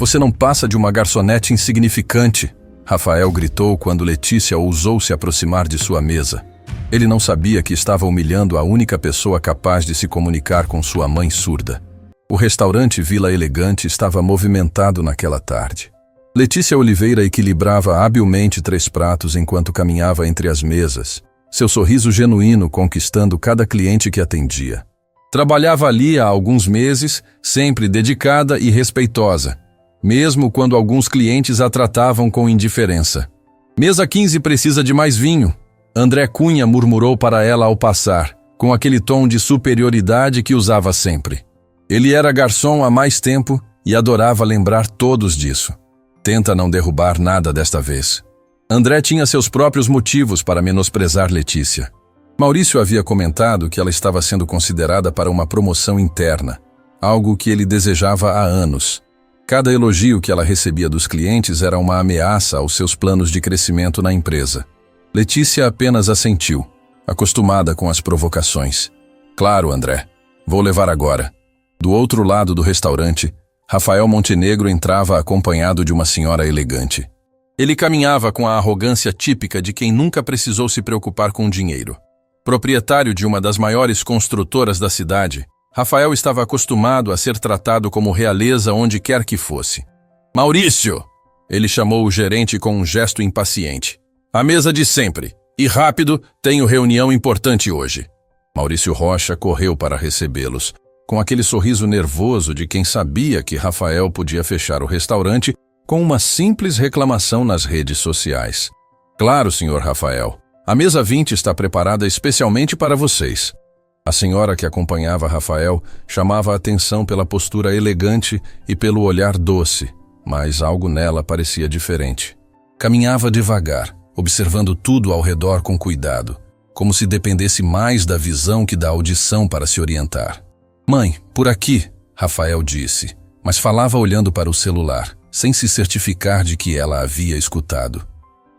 Você não passa de uma garçonete insignificante, Rafael gritou quando Letícia ousou se aproximar de sua mesa. Ele não sabia que estava humilhando a única pessoa capaz de se comunicar com sua mãe surda. O restaurante Vila Elegante estava movimentado naquela tarde. Letícia Oliveira equilibrava habilmente 3 pratos enquanto caminhava entre as mesas, seu sorriso genuíno conquistando cada cliente que atendia. Trabalhava ali há alguns meses, sempre dedicada e respeitosa, mesmo quando alguns clientes a tratavam com indiferença. Mesa 15 precisa de mais vinho, André Cunha murmurou para ela ao passar, com aquele tom de superioridade que usava sempre. Ele era garçom há mais tempo e adorava lembrar todos disso. Tenta não derrubar nada desta vez. André tinha seus próprios motivos para menosprezar Letícia. Maurício havia comentado que ela estava sendo considerada para uma promoção interna, algo que ele desejava há anos. Cada elogio que ela recebia dos clientes era uma ameaça aos seus planos de crescimento na empresa. Letícia apenas assentiu, acostumada com as provocações. Claro, André. Vou levar agora. Do outro lado do restaurante, Rafael Montenegro entrava acompanhado de uma senhora elegante. Ele caminhava com a arrogância típica de quem nunca precisou se preocupar com dinheiro. Proprietário de uma das maiores construtoras da cidade, Rafael estava acostumado a ser tratado como realeza onde quer que fosse. Maurício! Ele chamou o gerente com um gesto impaciente. A mesa de sempre. E rápido, tenho reunião importante hoje. Maurício Rocha correu para recebê-los, com aquele sorriso nervoso de quem sabia que Rafael podia fechar o restaurante com uma simples reclamação nas redes sociais. Claro, senhor Rafael. A mesa 20 está preparada especialmente para vocês. A senhora que acompanhava Rafael chamava a atenção pela postura elegante e pelo olhar doce, mas algo nela parecia diferente. Caminhava devagar, observando tudo ao redor com cuidado, como se dependesse mais da visão que da audição para se orientar. Mãe, por aqui, Rafael disse, mas falava olhando para o celular, sem se certificar de que ela havia escutado.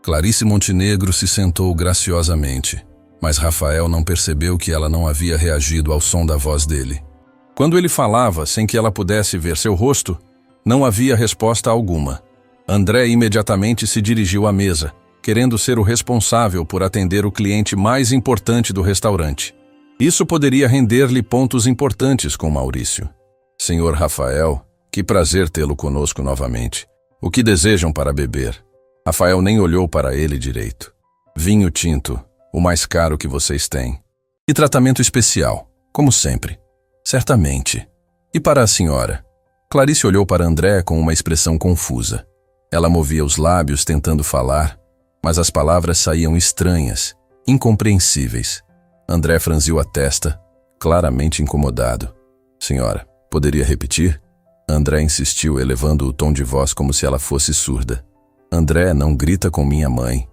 Clarice Montenegro se sentou graciosamente, mas Rafael não percebeu que ela não havia reagido ao som da voz dele. Quando ele falava sem que ela pudesse ver seu rosto, não havia resposta alguma. André imediatamente se dirigiu à mesa, querendo ser o responsável por atender o cliente mais importante do restaurante. Isso poderia render-lhe pontos importantes com Maurício. Senhor Rafael, que prazer tê-lo conosco novamente. O que desejam para beber? Rafael nem olhou para ele direito. Vinho tinto, o mais caro que vocês têm. E tratamento especial, como sempre. Certamente. E para a senhora? Clarice olhou para André com uma expressão confusa. Ela movia os lábios tentando falar, mas as palavras saíam estranhas, incompreensíveis. André franziu a testa, claramente incomodado. Senhora, poderia repetir? André insistiu, elevando o tom de voz como se ela fosse surda. André, não grita com minha mãe.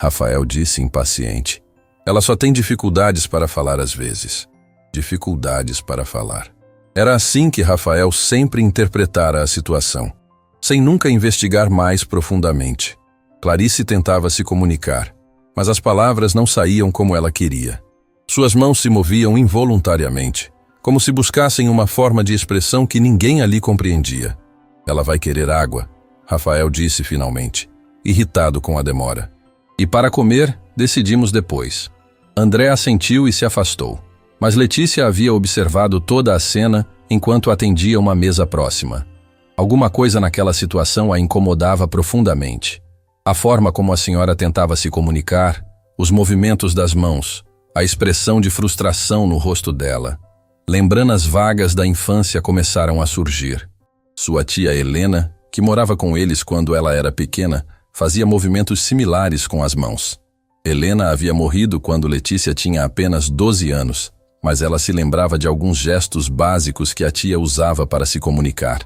Rafael disse impaciente. Ela só tem dificuldades para falar às vezes. Dificuldades para falar. Era assim que Rafael sempre interpretara a situação, sem nunca investigar mais profundamente. Clarice tentava se comunicar, mas as palavras não saíam como ela queria. Suas mãos se moviam involuntariamente, como se buscassem uma forma de expressão que ninguém ali compreendia. Ela vai querer água, Rafael disse finalmente, irritado com a demora. E para comer, decidimos depois. André assentiu e se afastou, mas Letícia havia observado toda a cena enquanto atendia uma mesa próxima. Alguma coisa naquela situação a incomodava profundamente. A forma como a senhora tentava se comunicar, os movimentos das mãos, a expressão de frustração no rosto dela. Lembranças vagas da infância começaram a surgir. Sua tia Helena, que morava com eles quando ela era pequena, fazia movimentos similares com as mãos. Helena havia morrido quando Letícia tinha apenas 12 anos, mas ela se lembrava de alguns gestos básicos que a tia usava para se comunicar.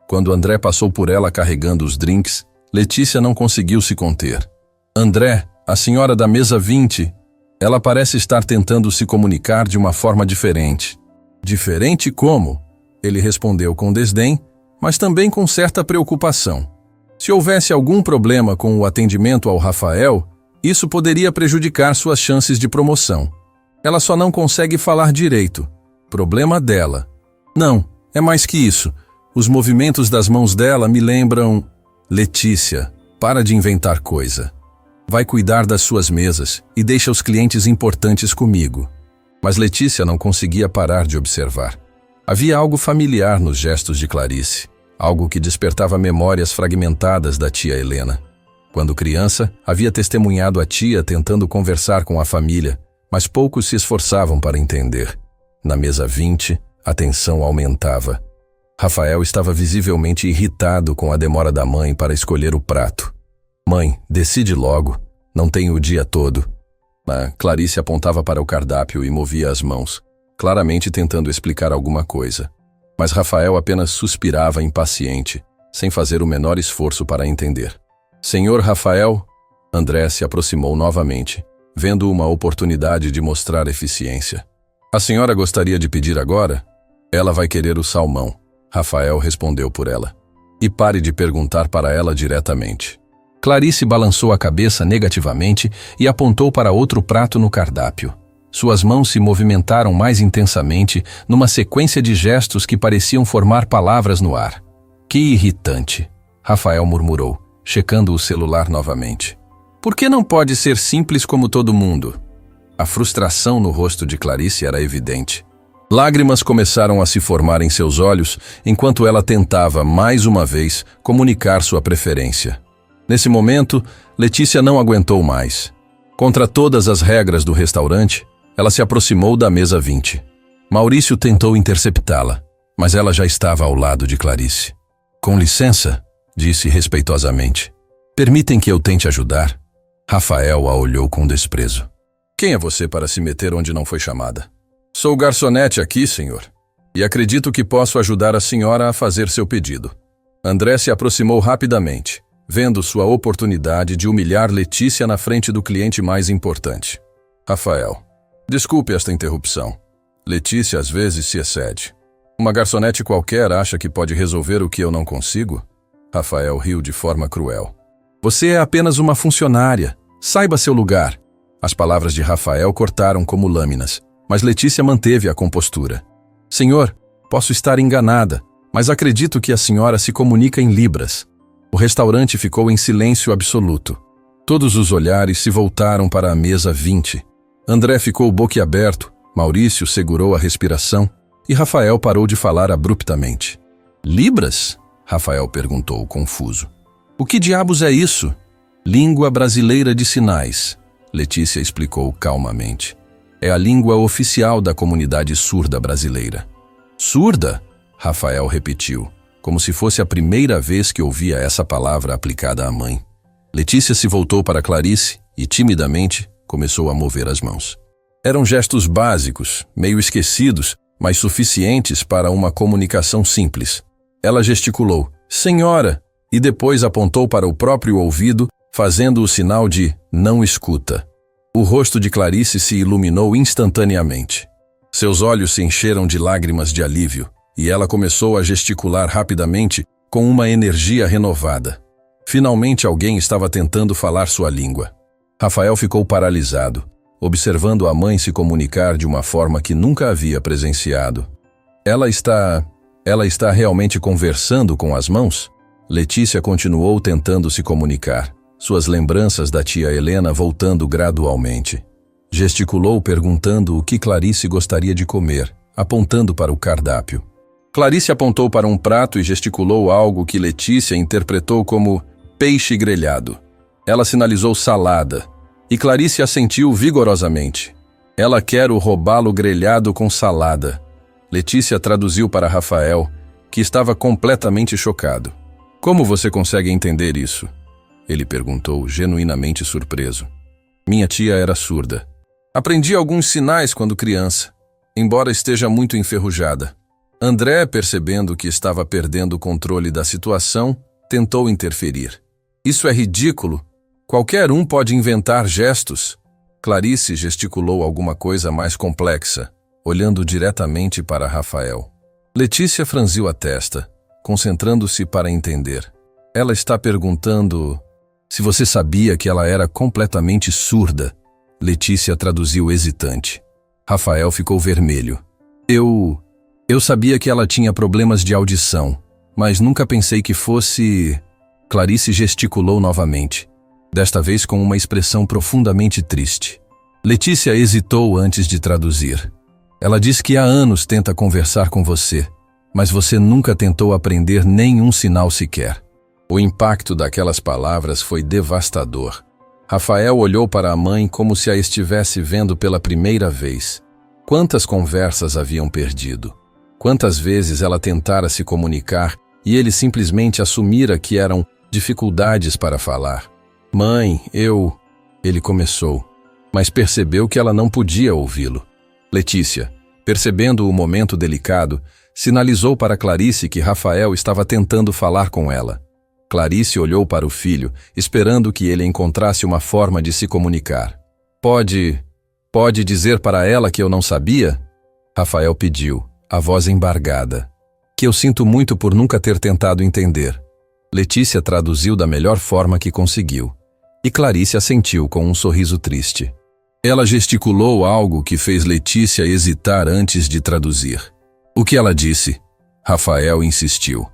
Quando André passou por ela carregando os drinks, Letícia não conseguiu se conter. André, a senhora da mesa 20, ela parece estar tentando se comunicar de uma forma diferente. Diferente como? Ele respondeu com desdém, mas também com certa preocupação. Se houvesse algum problema com o atendimento ao Rafael, isso poderia prejudicar suas chances de promoção. Ela só não consegue falar direito. Problema dela. Não, é mais que isso. Os movimentos das mãos dela me lembram... Letícia, para de inventar coisa. Vai cuidar das suas mesas e deixa os clientes importantes comigo. Mas Letícia não conseguia parar de observar. Havia algo familiar nos gestos de Clarice, algo que despertava memórias fragmentadas da tia Helena. Quando criança, havia testemunhado a tia tentando conversar com a família, mas poucos se esforçavam para entender. Na mesa 20, a tensão aumentava. Rafael estava visivelmente irritado com a demora da mãe para escolher o prato. Mãe, decide logo, não tenho o dia todo. Clarice apontava para o cardápio e movia as mãos, claramente tentando explicar alguma coisa. Mas Rafael apenas suspirava impaciente, sem fazer o menor esforço para entender. Senhor Rafael, André se aproximou novamente, vendo uma oportunidade de mostrar eficiência. A senhora gostaria de pedir agora? Ela vai querer o salmão, Rafael respondeu por ela. E pare de perguntar para ela diretamente. Clarice balançou a cabeça negativamente e apontou para outro prato no cardápio. Suas mãos se movimentaram mais intensamente numa sequência de gestos que pareciam formar palavras no ar. Que irritante, Rafael murmurou, checando o celular novamente. Por que não pode ser simples como todo mundo? A frustração no rosto de Clarice era evidente. Lágrimas começaram a se formar em seus olhos enquanto ela tentava, mais uma vez, comunicar sua preferência. Nesse momento, Letícia não aguentou mais. Contra todas as regras do restaurante, ela se aproximou da mesa 20. Maurício tentou interceptá-la, mas ela já estava ao lado de Clarice. Com licença, disse respeitosamente. Permitem que eu tente ajudar? Rafael a olhou com desprezo. Quem é você para se meter onde não foi chamada? Sou garçonete aqui, senhor, e acredito que posso ajudar a senhora a fazer seu pedido. André se aproximou rapidamente, vendo sua oportunidade de humilhar Letícia na frente do cliente mais importante. Rafael, desculpe esta interrupção. Letícia às vezes se excede. Uma garçonete qualquer acha que pode resolver o que eu não consigo? Rafael riu de forma cruel. Você é apenas uma funcionária. Saiba seu lugar. As palavras de Rafael cortaram como lâminas, mas Letícia manteve a compostura. Senhor, posso estar enganada, mas acredito que a senhora se comunica em libras. O restaurante ficou em silêncio absoluto. Todos os olhares se voltaram para a mesa 20. André ficou boquiaberto, Maurício segurou a respiração e Rafael parou de falar abruptamente. Libras? Rafael perguntou, confuso. O que diabos é isso? Língua brasileira de sinais, Letícia explicou calmamente. É a língua oficial da comunidade surda brasileira. Surda? Rafael repetiu, como se fosse a primeira vez que ouvia essa palavra aplicada à mãe. Letícia se voltou para Clarice e, timidamente, começou a mover as mãos. Eram gestos básicos, meio esquecidos, mas suficientes para uma comunicação simples. Ela gesticulou, senhora, e depois apontou para o próprio ouvido, fazendo o sinal de não escuta. O rosto de Clarice se iluminou instantaneamente. Seus olhos se encheram de lágrimas de alívio, e ela começou a gesticular rapidamente com uma energia renovada. Finalmente alguém estava tentando falar sua língua. Rafael ficou paralisado, observando a mãe se comunicar de uma forma que nunca havia presenciado. Ela está realmente conversando com as mãos? Letícia continuou tentando se comunicar, suas lembranças da tia Helena voltando gradualmente. Gesticulou perguntando o que Clarice gostaria de comer, apontando para o cardápio. Clarice apontou para um prato e gesticulou algo que Letícia interpretou como peixe grelhado. Ela sinalizou salada, e Clarice assentiu vigorosamente. Ela quer o robalo grelhado com salada. Letícia traduziu para Rafael, que estava completamente chocado. Como você consegue entender isso? Ele perguntou, genuinamente surpreso. Minha tia era surda. Aprendi alguns sinais quando criança, embora esteja muito enferrujada. André, percebendo que estava perdendo o controle da situação, tentou interferir. Isso é ridículo. Qualquer um pode inventar gestos. Clarice gesticulou alguma coisa mais complexa, olhando diretamente para Rafael. Letícia franziu a testa, concentrando-se para entender. Ela está perguntando se você sabia que ela era completamente surda. Letícia traduziu hesitante. Rafael ficou vermelho. Eu sabia que ela tinha problemas de audição. Mas nunca pensei que fosse... Clarice gesticulou novamente, desta vez com uma expressão profundamente triste. Letícia hesitou antes de traduzir. Ela diz que há anos tenta conversar com você, mas você nunca tentou aprender nenhum sinal sequer. O impacto daquelas palavras foi devastador. Rafael olhou para a mãe como se a estivesse vendo pela primeira vez. Quantas conversas haviam perdido? Quantas vezes ela tentara se comunicar e ele simplesmente assumira que eram dificuldades para falar. Mãe, Ele começou, mas percebeu que ela não podia ouvi-lo. Letícia, percebendo o momento delicado, sinalizou para Clarice que Rafael estava tentando falar com ela. Clarice olhou para o filho, esperando que ele encontrasse uma forma de se comunicar. Pode dizer para ela que eu não sabia? Rafael pediu, a voz embargada. Que eu sinto muito por nunca ter tentado entender. Letícia traduziu da melhor forma que conseguiu. E Clarice assentiu com um sorriso triste. Ela gesticulou algo que fez Letícia hesitar antes de traduzir. O que ela disse? Rafael insistiu.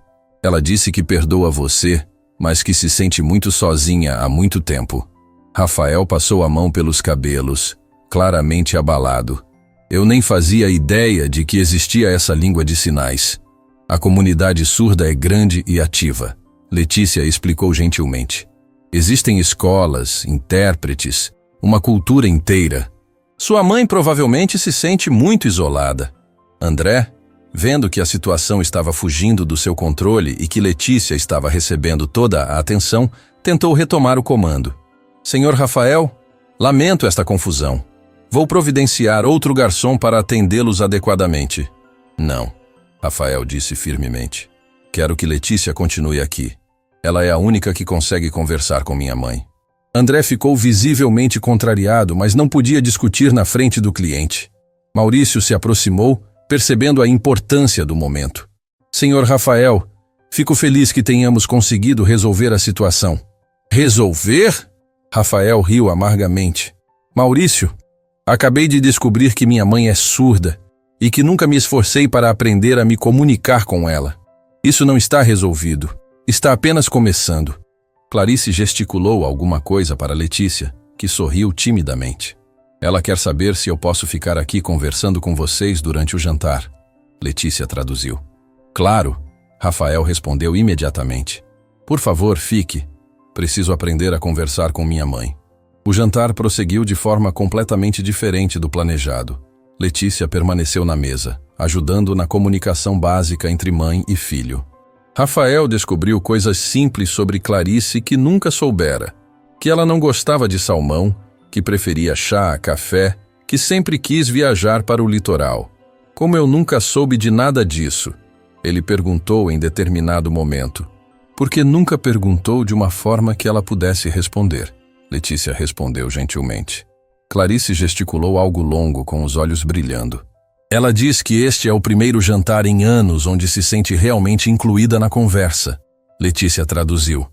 Ela disse que perdoa você, mas que se sente muito sozinha há muito tempo. Rafael passou a mão pelos cabelos, claramente abalado. Eu nem fazia ideia de que existia essa língua de sinais. A comunidade surda é grande e ativa. Letícia explicou gentilmente. Existem escolas, intérpretes, uma cultura inteira. Sua mãe provavelmente se sente muito isolada. André, vendo que a situação estava fugindo do seu controle e que Letícia estava recebendo toda a atenção, tentou retomar o comando. Senhor Rafael, lamento esta confusão. Vou providenciar outro garçom para atendê-los adequadamente. Não, Rafael disse firmemente. Quero que Letícia continue aqui. Ela é a única que consegue conversar com minha mãe. André ficou visivelmente contrariado, mas não podia discutir na frente do cliente. Maurício se aproximou, percebendo a importância do momento. Senhor Rafael, fico feliz que tenhamos conseguido resolver a situação. Resolver? Rafael riu amargamente. Maurício, acabei de descobrir que minha mãe é surda e que nunca me esforcei para aprender a me comunicar com ela. Isso não está resolvido. Está apenas começando. Clarice gesticulou alguma coisa para Letícia, que sorriu timidamente. Ela quer saber se eu posso ficar aqui conversando com vocês durante o jantar. Letícia traduziu. Claro, Rafael respondeu imediatamente. Por favor, fique. Preciso aprender a conversar com minha mãe. O jantar prosseguiu de forma completamente diferente do planejado. Letícia permaneceu na mesa, ajudando na comunicação básica entre mãe e filho. Rafael descobriu coisas simples sobre Clarice que nunca soubera. Que ela não gostava de salmão, que preferia chá a café, que sempre quis viajar para o litoral. Como eu nunca soube de nada disso? Ele perguntou em determinado momento. Porque nunca perguntou de uma forma que ela pudesse responder. Letícia respondeu gentilmente. Clarice gesticulou algo longo com os olhos brilhando. Ela diz que este é o primeiro jantar em anos onde se sente realmente incluída na conversa. Letícia traduziu.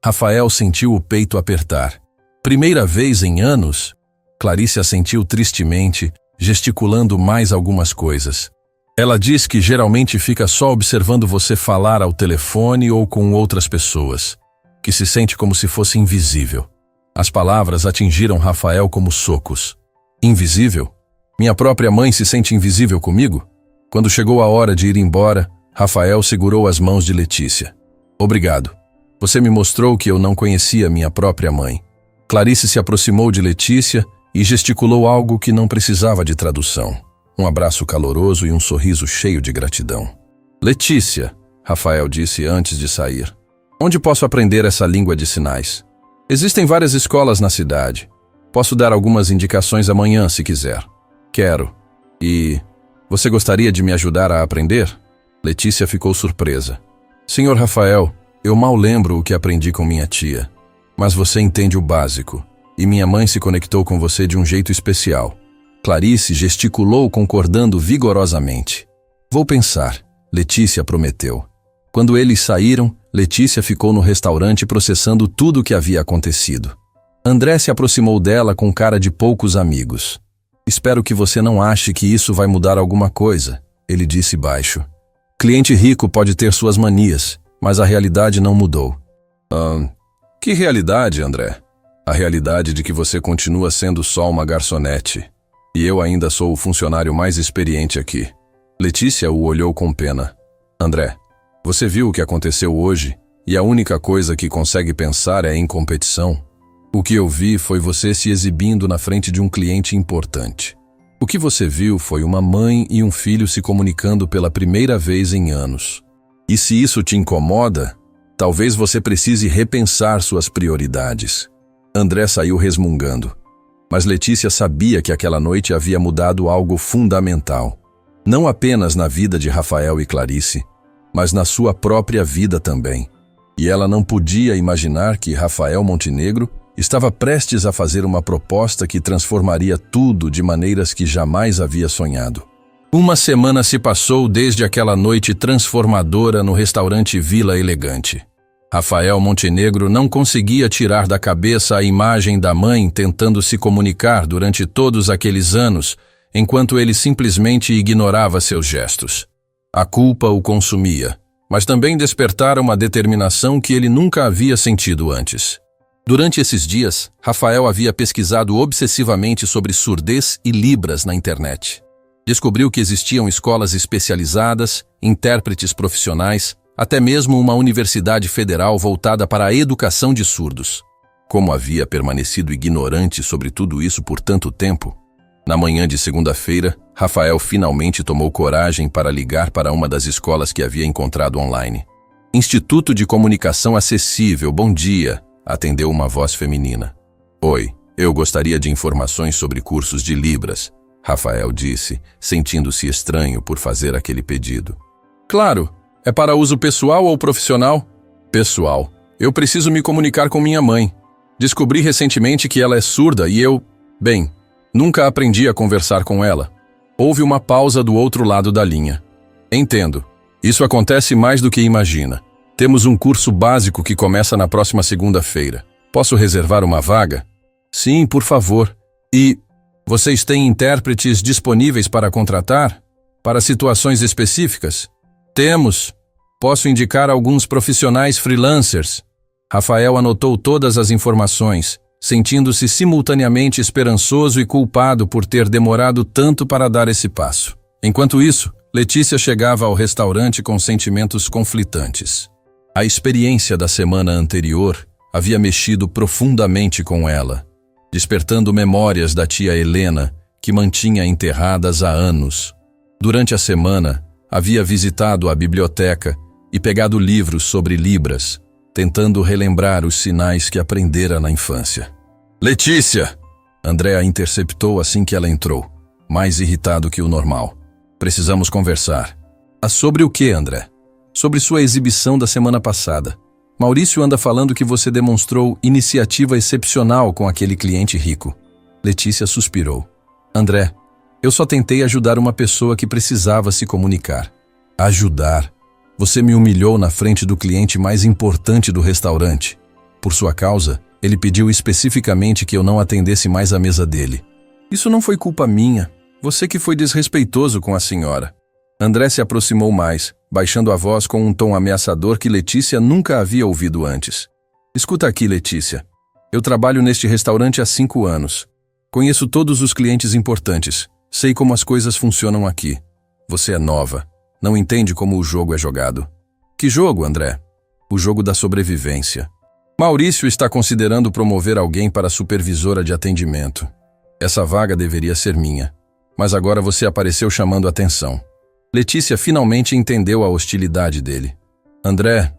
Rafael sentiu o peito apertar. Primeira vez em anos? Clarice assentiu tristemente, gesticulando mais algumas coisas. Ela diz que geralmente fica só observando você falar ao telefone ou com outras pessoas, que se sente como se fosse invisível. As palavras atingiram Rafael como socos. Invisível? Minha própria mãe se sente invisível comigo? Quando chegou a hora de ir embora, Rafael segurou as mãos de Letícia. Obrigado. Você me mostrou que eu não conhecia minha própria mãe. Clarice se aproximou de Letícia e gesticulou algo que não precisava de tradução. Um abraço caloroso e um sorriso cheio de gratidão. Letícia, Rafael disse antes de sair. Onde posso aprender essa língua de sinais? Existem várias escolas na cidade. Posso dar algumas indicações amanhã, se quiser. Quero. E você gostaria de me ajudar a aprender? Letícia ficou surpresa. Senhor Rafael, eu mal lembro o que aprendi com minha tia. Mas você entende o básico. E minha mãe se conectou com você de um jeito especial. Clarice gesticulou concordando vigorosamente. Vou pensar, Letícia prometeu. Quando eles saíram, Letícia ficou no restaurante processando tudo o que havia acontecido. André se aproximou dela com cara de poucos amigos. Espero que você não ache que isso vai mudar alguma coisa, ele disse baixo. Cliente rico pode ter suas manias, Mas a realidade não mudou. Que realidade, André? A realidade de que você continua sendo só uma garçonete. E eu ainda sou o funcionário mais experiente aqui. Letícia o olhou com pena. André, você viu o que aconteceu hoje e a única coisa que consegue pensar é em competição? O que eu vi foi você se exibindo na frente de um cliente importante. O que você viu foi uma mãe e um filho se comunicando pela primeira vez em anos. E se isso te incomoda, talvez você precise repensar suas prioridades. André saiu resmungando. Mas Letícia sabia que aquela noite havia mudado algo fundamental. Não apenas na vida de Rafael e Clarice, mas na sua própria vida também. E ela não podia imaginar que Rafael Montenegro estava prestes a fazer uma proposta que transformaria tudo de maneiras que jamais havia sonhado. Uma semana se passou desde aquela noite transformadora no restaurante Vila Elegante. Rafael Montenegro não conseguia tirar da cabeça a imagem da mãe tentando se comunicar durante todos aqueles anos, enquanto ele simplesmente ignorava seus gestos. A culpa o consumia, mas também despertara uma determinação que ele nunca havia sentido antes. Durante esses dias, Rafael havia pesquisado obsessivamente sobre surdez e libras na internet. Descobriu que existiam escolas especializadas, intérpretes profissionais, até mesmo uma universidade federal voltada para a educação de surdos. Como havia permanecido ignorante sobre tudo isso por tanto tempo, na manhã de segunda-feira, Rafael finalmente tomou coragem para ligar para uma das escolas que havia encontrado online. Instituto de Comunicação Acessível, bom dia, atendeu uma voz feminina. Oi, eu gostaria de informações sobre cursos de Libras, Rafael disse, sentindo-se estranho por fazer aquele pedido. Claro, é para uso pessoal ou profissional? Pessoal. Eu preciso me comunicar com minha mãe. Descobri recentemente que ela é surda e nunca aprendi a conversar com ela. Houve uma pausa do outro lado da linha. Entendo. Isso acontece mais do que imagina. Temos um curso básico que começa na próxima segunda-feira. Posso reservar uma vaga? Sim, por favor. E vocês têm intérpretes disponíveis para contratar? Para situações específicas? Temos. Posso indicar alguns profissionais freelancers. Rafael anotou todas as informações, sentindo-se simultaneamente esperançoso e culpado por ter demorado tanto para dar esse passo. Enquanto isso, Letícia chegava ao restaurante com sentimentos conflitantes. A experiência da semana anterior havia mexido profundamente com ela, despertando memórias da tia Helena, que mantinha enterradas há anos. Durante a semana, havia visitado a biblioteca e pegado livros sobre Libras, tentando relembrar os sinais que aprendera na infância. Letícia! André a interceptou assim que ela entrou, mais irritado que o normal. Precisamos conversar. Sobre o que, André? Sobre sua exibição da semana passada. Maurício anda falando que você demonstrou iniciativa excepcional com aquele cliente rico. Letícia suspirou. André, eu só tentei ajudar uma pessoa que precisava se comunicar. Ajudar? Você me humilhou na frente do cliente mais importante do restaurante. Por sua causa, ele pediu especificamente que eu não atendesse mais a mesa dele. Isso não foi culpa minha. Você que foi desrespeitoso com a senhora. André se aproximou mais, baixando a voz com um tom ameaçador que Letícia nunca havia ouvido antes. Escuta aqui, Letícia. Eu trabalho neste restaurante há 5 anos. Conheço todos os clientes importantes. Sei como as coisas funcionam aqui. Você é nova. Não entende como o jogo é jogado. Que jogo, André? O jogo da sobrevivência. Maurício está considerando promover alguém para supervisora de atendimento. Essa vaga deveria ser minha. Mas agora você apareceu chamando atenção. Letícia finalmente entendeu a hostilidade dele. André,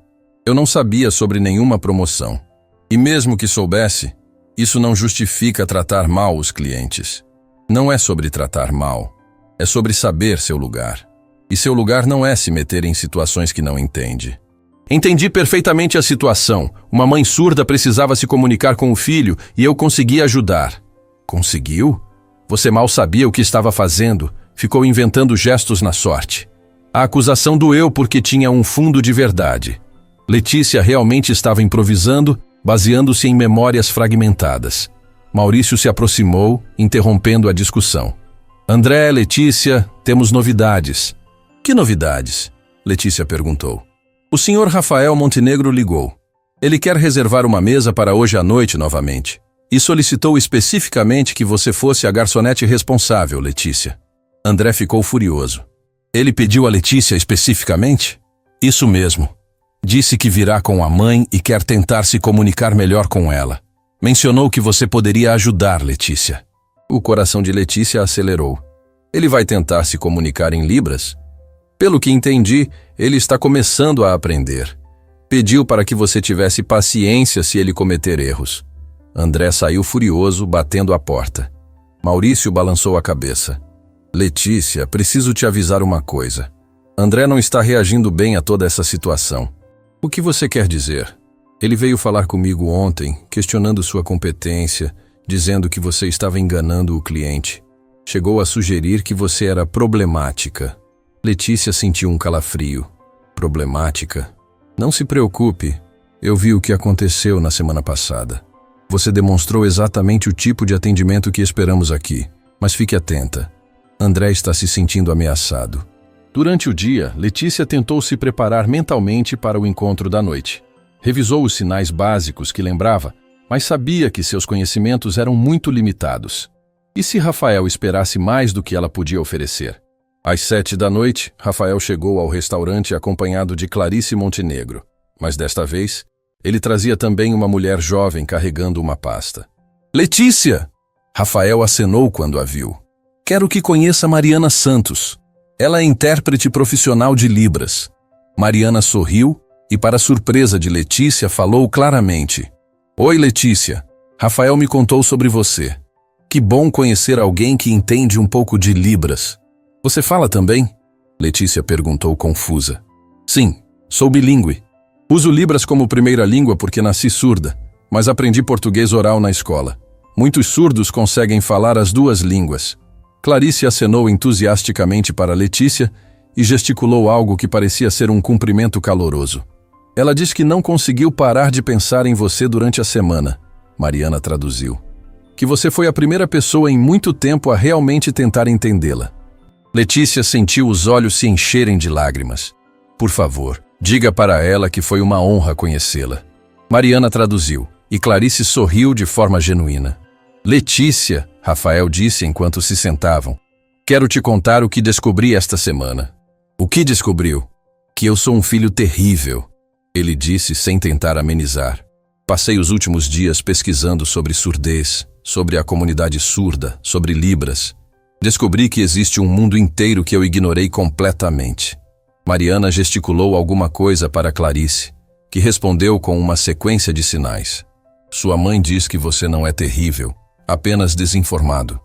eu não sabia sobre nenhuma promoção. E mesmo que soubesse, isso não justifica tratar mal os clientes. Não é sobre tratar mal. É sobre saber seu lugar. E seu lugar não é se meter em situações que não entende. Entendi perfeitamente a situação. Uma mãe surda precisava se comunicar com o filho e eu consegui ajudar. Conseguiu? Você mal sabia o que estava fazendo. Ficou inventando gestos na sorte. A acusação doeu porque tinha um fundo de verdade. Letícia realmente estava improvisando, baseando-se em memórias fragmentadas. Maurício se aproximou, interrompendo a discussão. André, Letícia, temos novidades. Que novidades? Letícia perguntou. O senhor Rafael Montenegro ligou. Ele quer reservar uma mesa para hoje à noite novamente. E solicitou especificamente que você fosse a garçonete responsável, Letícia. André ficou furioso. Ele pediu a Letícia especificamente? Isso mesmo. Disse que virá com a mãe e quer tentar se comunicar melhor com ela. Mencionou que você poderia ajudar, Letícia. O coração de Letícia acelerou. Ele vai tentar se comunicar em Libras? Pelo que entendi, ele está começando a aprender. Pediu para que você tivesse paciência se ele cometer erros. André saiu furioso, batendo a porta. Maurício balançou a cabeça. Letícia, preciso te avisar uma coisa. André não está reagindo bem a toda essa situação. O que você quer dizer? Ele veio falar comigo ontem, questionando sua competência, dizendo que você estava enganando o cliente. Chegou a sugerir que você era problemática. Letícia sentiu um calafrio. Problemática? Não se preocupe. Eu vi o que aconteceu na semana passada. Você demonstrou exatamente o tipo de atendimento que esperamos aqui. Mas fique atenta. André está se sentindo ameaçado. Durante o dia, Letícia tentou se preparar mentalmente para o encontro da noite. Revisou os sinais básicos que lembrava, mas sabia que seus conhecimentos eram muito limitados. E se Rafael esperasse mais do que ela podia oferecer? Às 7 da noite, Rafael chegou ao restaurante acompanhado de Clarice Montenegro. Mas desta vez, ele trazia também uma mulher jovem carregando uma pasta. Letícia! Rafael acenou quando a viu. Quero que conheça Mariana Santos. Ela é intérprete profissional de Libras. Mariana sorriu e, para surpresa de Letícia, falou claramente. Oi, Letícia. Rafael me contou sobre você. Que bom conhecer alguém que entende um pouco de Libras. Você fala também? Letícia perguntou confusa. Sim, sou bilíngue. Uso Libras como primeira língua porque nasci surda, mas aprendi português oral na escola. Muitos surdos conseguem falar as duas línguas. Clarice acenou entusiasticamente para Letícia e gesticulou algo que parecia ser um cumprimento caloroso. Ela diz que não conseguiu parar de pensar em você durante a semana. Mariana traduziu. Que você foi a primeira pessoa em muito tempo a realmente tentar entendê-la. Letícia sentiu os olhos se encherem de lágrimas. Por favor, diga para ela que foi uma honra conhecê-la. Mariana traduziu, e Clarice sorriu de forma genuína. Letícia, Rafael disse enquanto se sentavam, quero te contar o que descobri esta semana. O que descobriu? Que eu sou um filho terrível, ele disse sem tentar amenizar. Passei os últimos dias pesquisando sobre surdez, sobre a comunidade surda, sobre Libras. Descobri que existe um mundo inteiro que eu ignorei completamente. Mariana gesticulou alguma coisa para Clarice, que respondeu com uma sequência de sinais. Sua mãe diz que você não é terrível, apenas desinformado.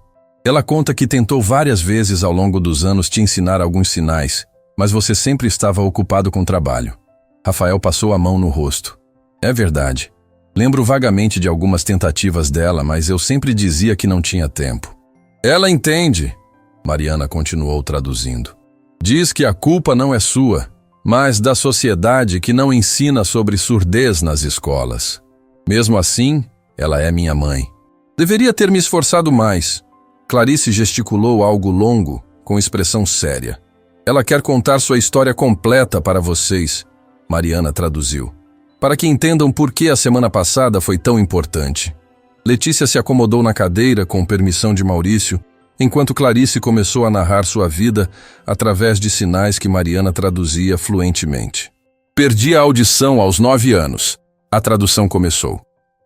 Ela conta que tentou várias vezes ao longo dos anos te ensinar alguns sinais, mas você sempre estava ocupado com trabalho. Rafael passou a mão no rosto. É verdade. Lembro vagamente de algumas tentativas dela, mas eu sempre dizia que não tinha tempo. Ela entende, Mariana continuou traduzindo. Diz que a culpa não é sua, mas da sociedade que não ensina sobre surdez nas escolas. Mesmo assim, ela é minha mãe. Deveria ter me esforçado mais. Clarice gesticulou algo longo, com expressão séria. Ela quer contar sua história completa para vocês, Mariana traduziu, para que entendam por que a semana passada foi tão importante. Letícia se acomodou na cadeira com permissão de Maurício, enquanto Clarice começou a narrar sua vida através de sinais que Mariana traduzia fluentemente. Perdi a audição aos 9 anos. A tradução começou.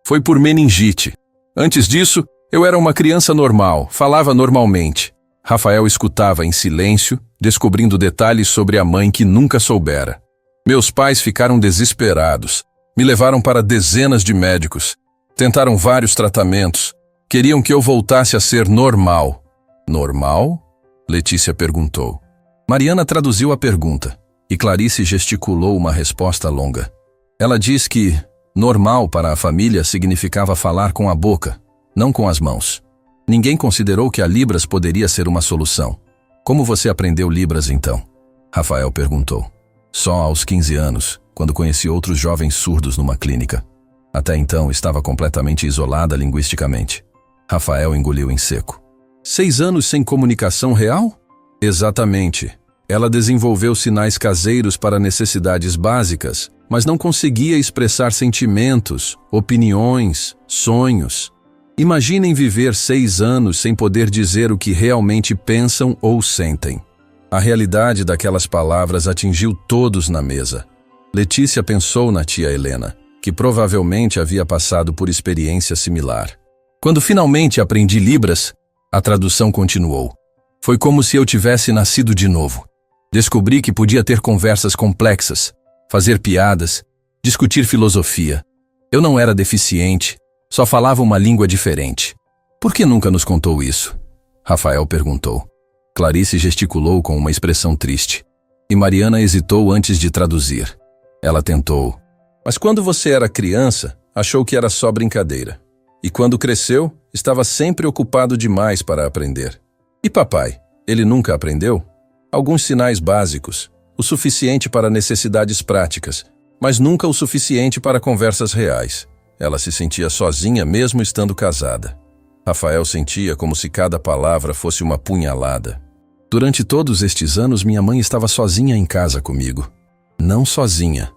Foi por meningite. Antes disso, eu era uma criança normal, falava normalmente. Rafael escutava em silêncio, descobrindo detalhes sobre a mãe que nunca soubera. Meus pais ficaram desesperados. Me levaram para dezenas de médicos. Tentaram vários tratamentos. Queriam que eu voltasse a ser normal. Normal? Letícia perguntou. Mariana traduziu a pergunta, e Clarice gesticulou uma resposta longa. Ela diz que normal para a família significava falar com a boca, não com as mãos. Ninguém considerou que a Libras poderia ser uma solução. Como você aprendeu Libras então? Rafael perguntou. Só aos 15 anos, quando conheci outros jovens surdos numa clínica. Até então estava completamente isolada linguisticamente. Rafael engoliu em seco. 6 anos sem comunicação real? Exatamente. Ela desenvolveu sinais caseiros para necessidades básicas, mas não conseguia expressar sentimentos, opiniões, sonhos. Imaginem viver 6 anos sem poder dizer o que realmente pensam ou sentem. A realidade daquelas palavras atingiu todos na mesa. Letícia pensou na tia Helena, que provavelmente havia passado por experiência similar. Quando finalmente aprendi Libras, a tradução continuou. Foi como se eu tivesse nascido de novo. Descobri que podia ter conversas complexas, fazer piadas, discutir filosofia. Eu não era deficiente, só falava uma língua diferente. Por que nunca nos contou isso? Rafael perguntou. Clarice gesticulou com uma expressão triste, e Mariana hesitou antes de traduzir. Ela tentou. Mas quando você era criança, achou que era só brincadeira. E quando cresceu, estava sempre ocupado demais para aprender. E papai, ele nunca aprendeu? Alguns sinais básicos, o suficiente para necessidades práticas, mas nunca o suficiente para conversas reais. Ela se sentia sozinha mesmo estando casada. Rafael sentia como se cada palavra fosse uma punhalada. Durante todos estes anos, minha mãe estava sozinha em casa comigo. Não sozinha,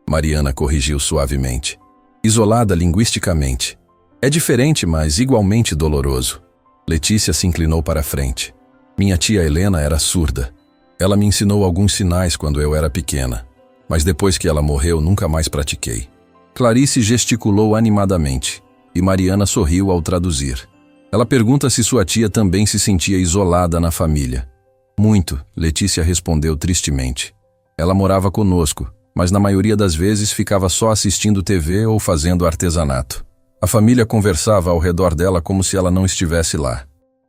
Mariana corrigiu suavemente. Isolada linguisticamente. É diferente, mas igualmente doloroso. Letícia se inclinou para a frente. Minha tia Helena era surda. Ela me ensinou alguns sinais quando eu era pequena, mas depois que ela morreu, nunca mais pratiquei. Clarice gesticulou animadamente, e Mariana sorriu ao traduzir. Ela pergunta se sua tia também se sentia isolada na família. Muito, Letícia respondeu tristemente. Ela morava conosco, mas na maioria das vezes ficava só assistindo TV ou fazendo artesanato. A família conversava ao redor dela como se ela não estivesse lá.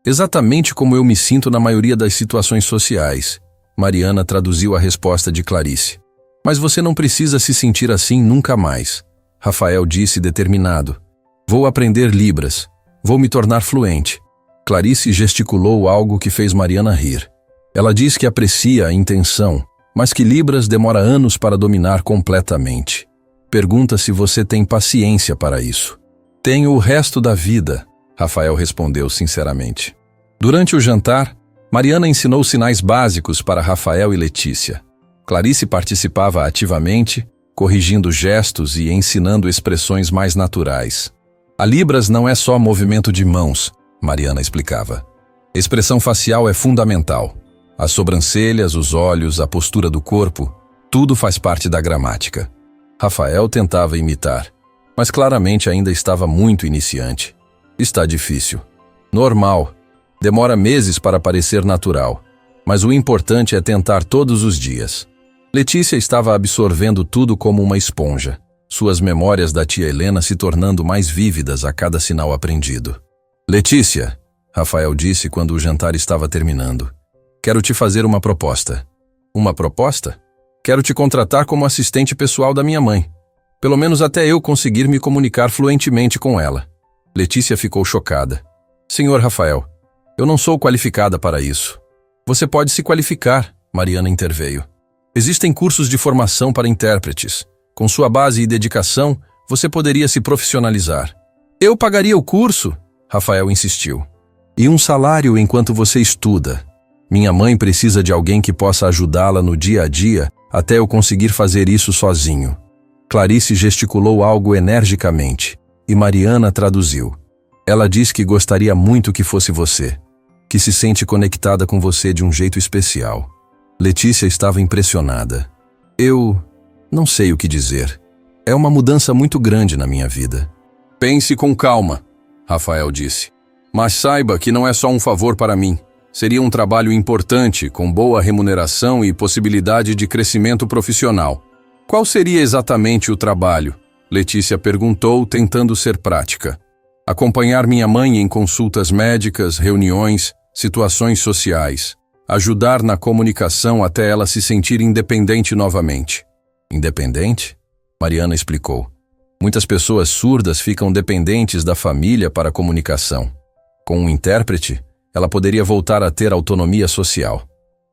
Exatamente como eu me sinto na maioria das situações sociais. Mariana traduziu a resposta de Clarice. Mas você não precisa se sentir assim nunca mais. Rafael disse determinado. Vou aprender Libras. Vou me tornar fluente. Clarice gesticulou algo que fez Mariana rir. Ela diz que aprecia a intenção, mas que Libras demora anos para dominar completamente. Pergunta se você tem paciência para isso. Tenho o resto da vida, Rafael respondeu sinceramente. Durante o jantar, Mariana ensinou sinais básicos para Rafael e Letícia. Clarice participava ativamente, corrigindo gestos e ensinando expressões mais naturais. A Libras não é só movimento de mãos, Mariana explicava. Expressão facial é fundamental. As sobrancelhas, os olhos, a postura do corpo, tudo faz parte da gramática. Rafael tentava imitar, mas claramente ainda estava muito iniciante. Está difícil. Normal. Demora meses para parecer natural, mas o importante é tentar todos os dias. Letícia estava absorvendo tudo como uma esponja, suas memórias da tia Helena se tornando mais vívidas a cada sinal aprendido. Letícia, Rafael disse quando o jantar estava terminando. Quero te fazer uma proposta. Uma proposta? Quero te contratar como assistente pessoal da minha mãe. Pelo menos até eu conseguir me comunicar fluentemente com ela. Letícia ficou chocada. Senhor Rafael, eu não sou qualificada para isso. Você pode se qualificar, Mariana interveio. Existem cursos de formação para intérpretes. Com sua base e dedicação, você poderia se profissionalizar. Eu pagaria o curso, Rafael insistiu. E um salário enquanto você estuda. Minha mãe precisa de alguém que possa ajudá-la no dia a dia até eu conseguir fazer isso sozinho. Clarice gesticulou algo energicamente, e Mariana traduziu. Ela diz que gostaria muito que fosse você, que se sente conectada com você de um jeito especial. Letícia estava impressionada. Eu não sei o que dizer. É uma mudança muito grande na minha vida. Pense com calma, Rafael disse. Mas saiba que não é só um favor para mim. Seria um trabalho importante, com boa remuneração e possibilidade de crescimento profissional. Qual seria exatamente o trabalho? Letícia perguntou, tentando ser prática. Acompanhar minha mãe em consultas médicas, reuniões, situações sociais. Ajudar na comunicação até ela se sentir independente novamente. Independente? Mariana explicou. Muitas pessoas surdas ficam dependentes da família para a comunicação. Com um intérprete, ela poderia voltar a ter autonomia social.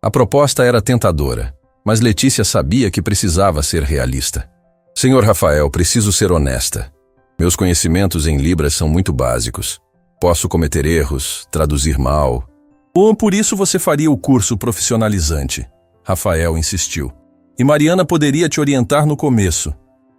A proposta era tentadora, mas Letícia sabia que precisava ser realista. Senhor Rafael, preciso ser honesta. Meus conhecimentos em Libras são muito básicos. Posso cometer erros, traduzir mal. Ou por isso você faria o curso profissionalizante? Rafael insistiu. E Mariana poderia te orientar no começo.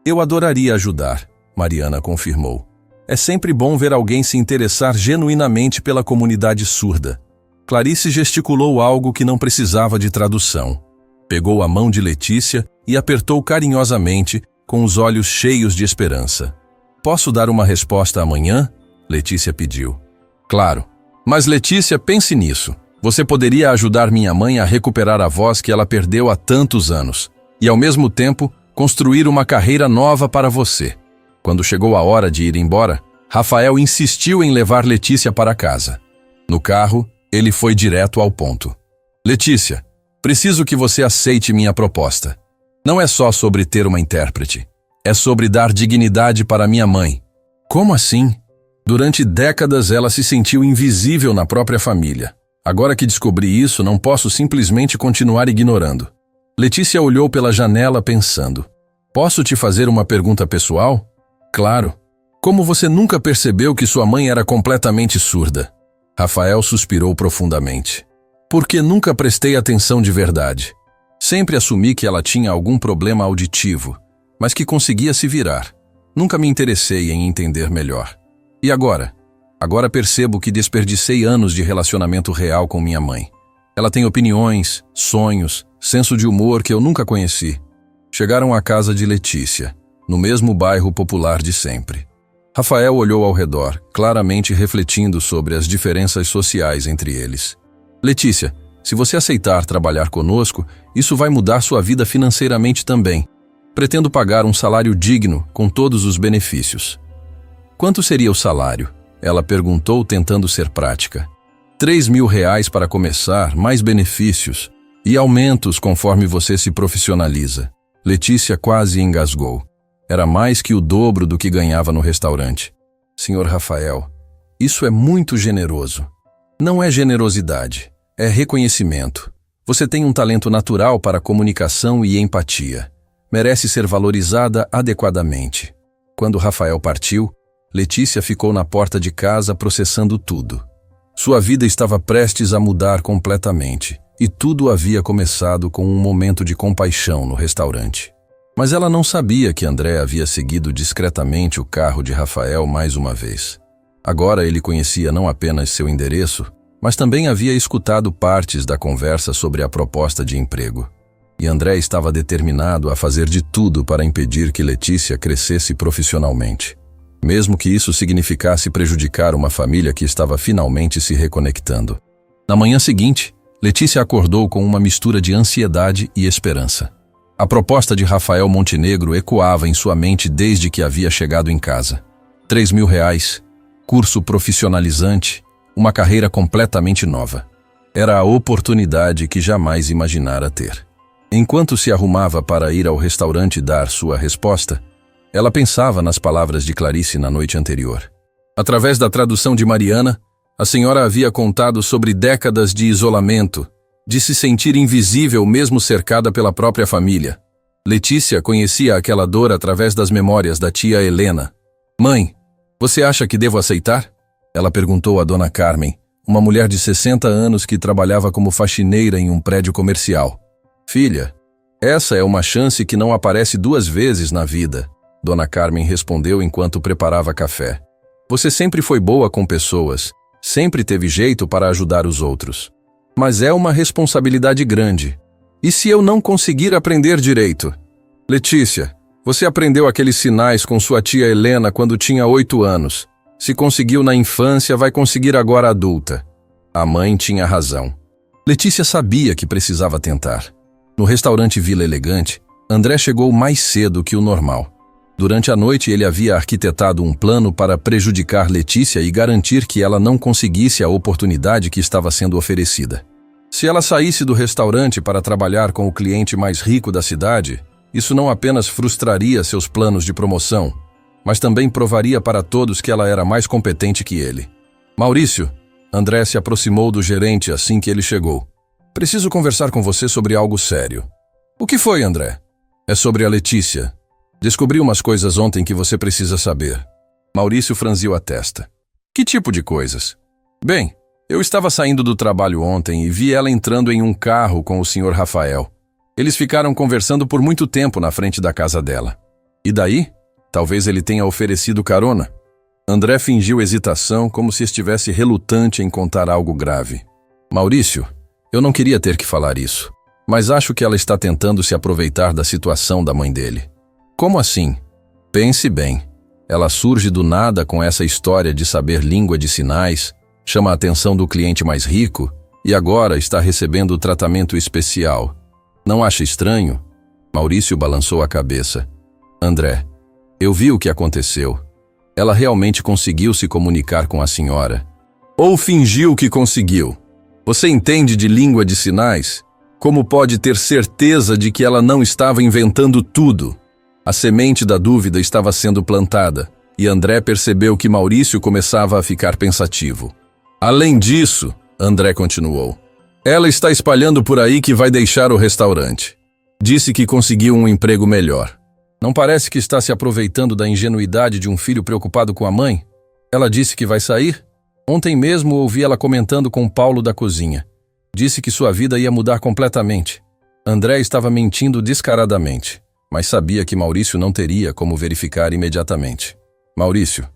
Eu adoraria ajudar, Mariana confirmou. É sempre bom ver alguém se interessar genuinamente pela comunidade surda. Clarice gesticulou algo que não precisava de tradução. Pegou a mão de Letícia e apertou carinhosamente, com os olhos cheios de esperança. Posso dar uma resposta amanhã? Letícia pediu. Claro. Mas Letícia, pense nisso. Você poderia ajudar minha mãe a recuperar a voz que ela perdeu há tantos anos. E, ao mesmo tempo, construir uma carreira nova para você. Quando chegou a hora de ir embora, Rafael insistiu em levar Letícia para casa. No carro, ele foi direto ao ponto. Letícia, preciso que você aceite minha proposta. Não é só sobre ter uma intérprete. É sobre dar dignidade para minha mãe. Como assim? Durante décadas ela se sentiu invisível na própria família. Agora que descobri isso, não posso simplesmente continuar ignorando. Letícia olhou pela janela pensando. Posso te fazer uma pergunta pessoal? Claro. Como você nunca percebeu que sua mãe era completamente surda? Rafael suspirou profundamente. Porque nunca prestei atenção de verdade. Sempre assumi que ela tinha algum problema auditivo, mas que conseguia se virar. Nunca me interessei em entender melhor. E agora? Agora percebo que desperdicei anos de relacionamento real com minha mãe. Ela tem opiniões, sonhos, senso de humor que eu nunca conheci. Chegaram à casa de Letícia, no mesmo bairro popular de sempre. Rafael olhou ao redor, claramente refletindo sobre as diferenças sociais entre eles. Letícia, se você aceitar trabalhar conosco, isso vai mudar sua vida financeiramente também. Pretendo pagar um salário digno, com todos os benefícios. Quanto seria o salário? Ela perguntou, tentando ser prática. R$3.000 para começar, mais benefícios. E aumentos conforme você se profissionaliza. Letícia quase engasgou. Era mais que o dobro do que ganhava no restaurante. Senhor Rafael, isso é muito generoso. Não é generosidade, é reconhecimento. Você tem um talento natural para comunicação e empatia. Merece ser valorizada adequadamente. Quando Rafael partiu, Letícia ficou na porta de casa processando tudo. Sua vida estava prestes a mudar completamente, e tudo havia começado com um momento de compaixão no restaurante. Mas ela não sabia que André havia seguido discretamente o carro de Rafael mais uma vez. Agora ele conhecia não apenas seu endereço, mas também havia escutado partes da conversa sobre a proposta de emprego. E André estava determinado a fazer de tudo para impedir que Letícia crescesse profissionalmente. Mesmo que isso significasse prejudicar uma família que estava finalmente se reconectando. Na manhã seguinte, Letícia acordou com uma mistura de ansiedade e esperança. A proposta de Rafael Montenegro ecoava em sua mente desde que havia chegado em casa. R$3.000, curso profissionalizante, uma carreira completamente nova. Era a oportunidade que jamais imaginara ter. Enquanto se arrumava para ir ao restaurante dar sua resposta, ela pensava nas palavras de Clarice na noite anterior. Através da tradução de Mariana, a senhora havia contado sobre décadas de isolamento, de se sentir invisível mesmo cercada pela própria família. Letícia conhecia aquela dor através das memórias da tia Helena. Mãe, você acha que devo aceitar? Ela perguntou a dona Carmen, uma mulher de 60 anos que trabalhava como faxineira em um prédio comercial. Filha, essa é uma chance que não aparece 2 vezes na vida, dona Carmen respondeu enquanto preparava café. Você sempre foi boa com pessoas, sempre teve jeito para ajudar os outros. Mas é uma responsabilidade grande. E se eu não conseguir aprender direito? Letícia, você aprendeu aqueles sinais com sua tia Helena quando tinha 8 anos. Se conseguiu na infância, vai conseguir agora adulta. A mãe tinha razão. Letícia sabia que precisava tentar. No restaurante Vila Elegante, André chegou mais cedo que o normal. Durante a noite, ele havia arquitetado um plano para prejudicar Letícia e garantir que ela não conseguisse a oportunidade que estava sendo oferecida. Se ela saísse do restaurante para trabalhar com o cliente mais rico da cidade, isso não apenas frustraria seus planos de promoção, mas também provaria para todos que ela era mais competente que ele. Maurício, André se aproximou do gerente assim que ele chegou. Preciso conversar com você sobre algo sério. O que foi, André? É sobre a Letícia. Descobri umas coisas ontem que você precisa saber. Maurício franziu a testa. Que tipo de coisas? Bem, eu estava saindo do trabalho ontem e vi ela entrando em um carro com o Sr. Rafael. Eles ficaram conversando por muito tempo na frente da casa dela. E daí? Talvez ele tenha oferecido carona. André fingiu hesitação, como se estivesse relutante em contar algo grave. Maurício, eu não queria ter que falar isso, mas acho que ela está tentando se aproveitar da situação da mãe dele. Como assim? Pense bem. Ela surge do nada com essa história de saber língua de sinais, chama a atenção do cliente mais rico e agora está recebendo tratamento especial. Não acha estranho? Maurício balançou a cabeça. André, eu vi o que aconteceu. Ela realmente conseguiu se comunicar com a senhora. Ou fingiu que conseguiu. Você entende de língua de sinais? Como pode ter certeza de que ela não estava inventando tudo? A semente da dúvida estava sendo plantada, e André percebeu que Maurício começava a ficar pensativo. Além disso, André continuou, ela está espalhando por aí que vai deixar o restaurante. Disse que conseguiu um emprego melhor. Não parece que está se aproveitando da ingenuidade de um filho preocupado com a mãe? Ela disse que vai sair? Ontem mesmo ouvi ela comentando com Paulo da cozinha. Disse que sua vida ia mudar completamente. André estava mentindo descaradamente, mas sabia que Maurício não teria como verificar imediatamente. Maurício,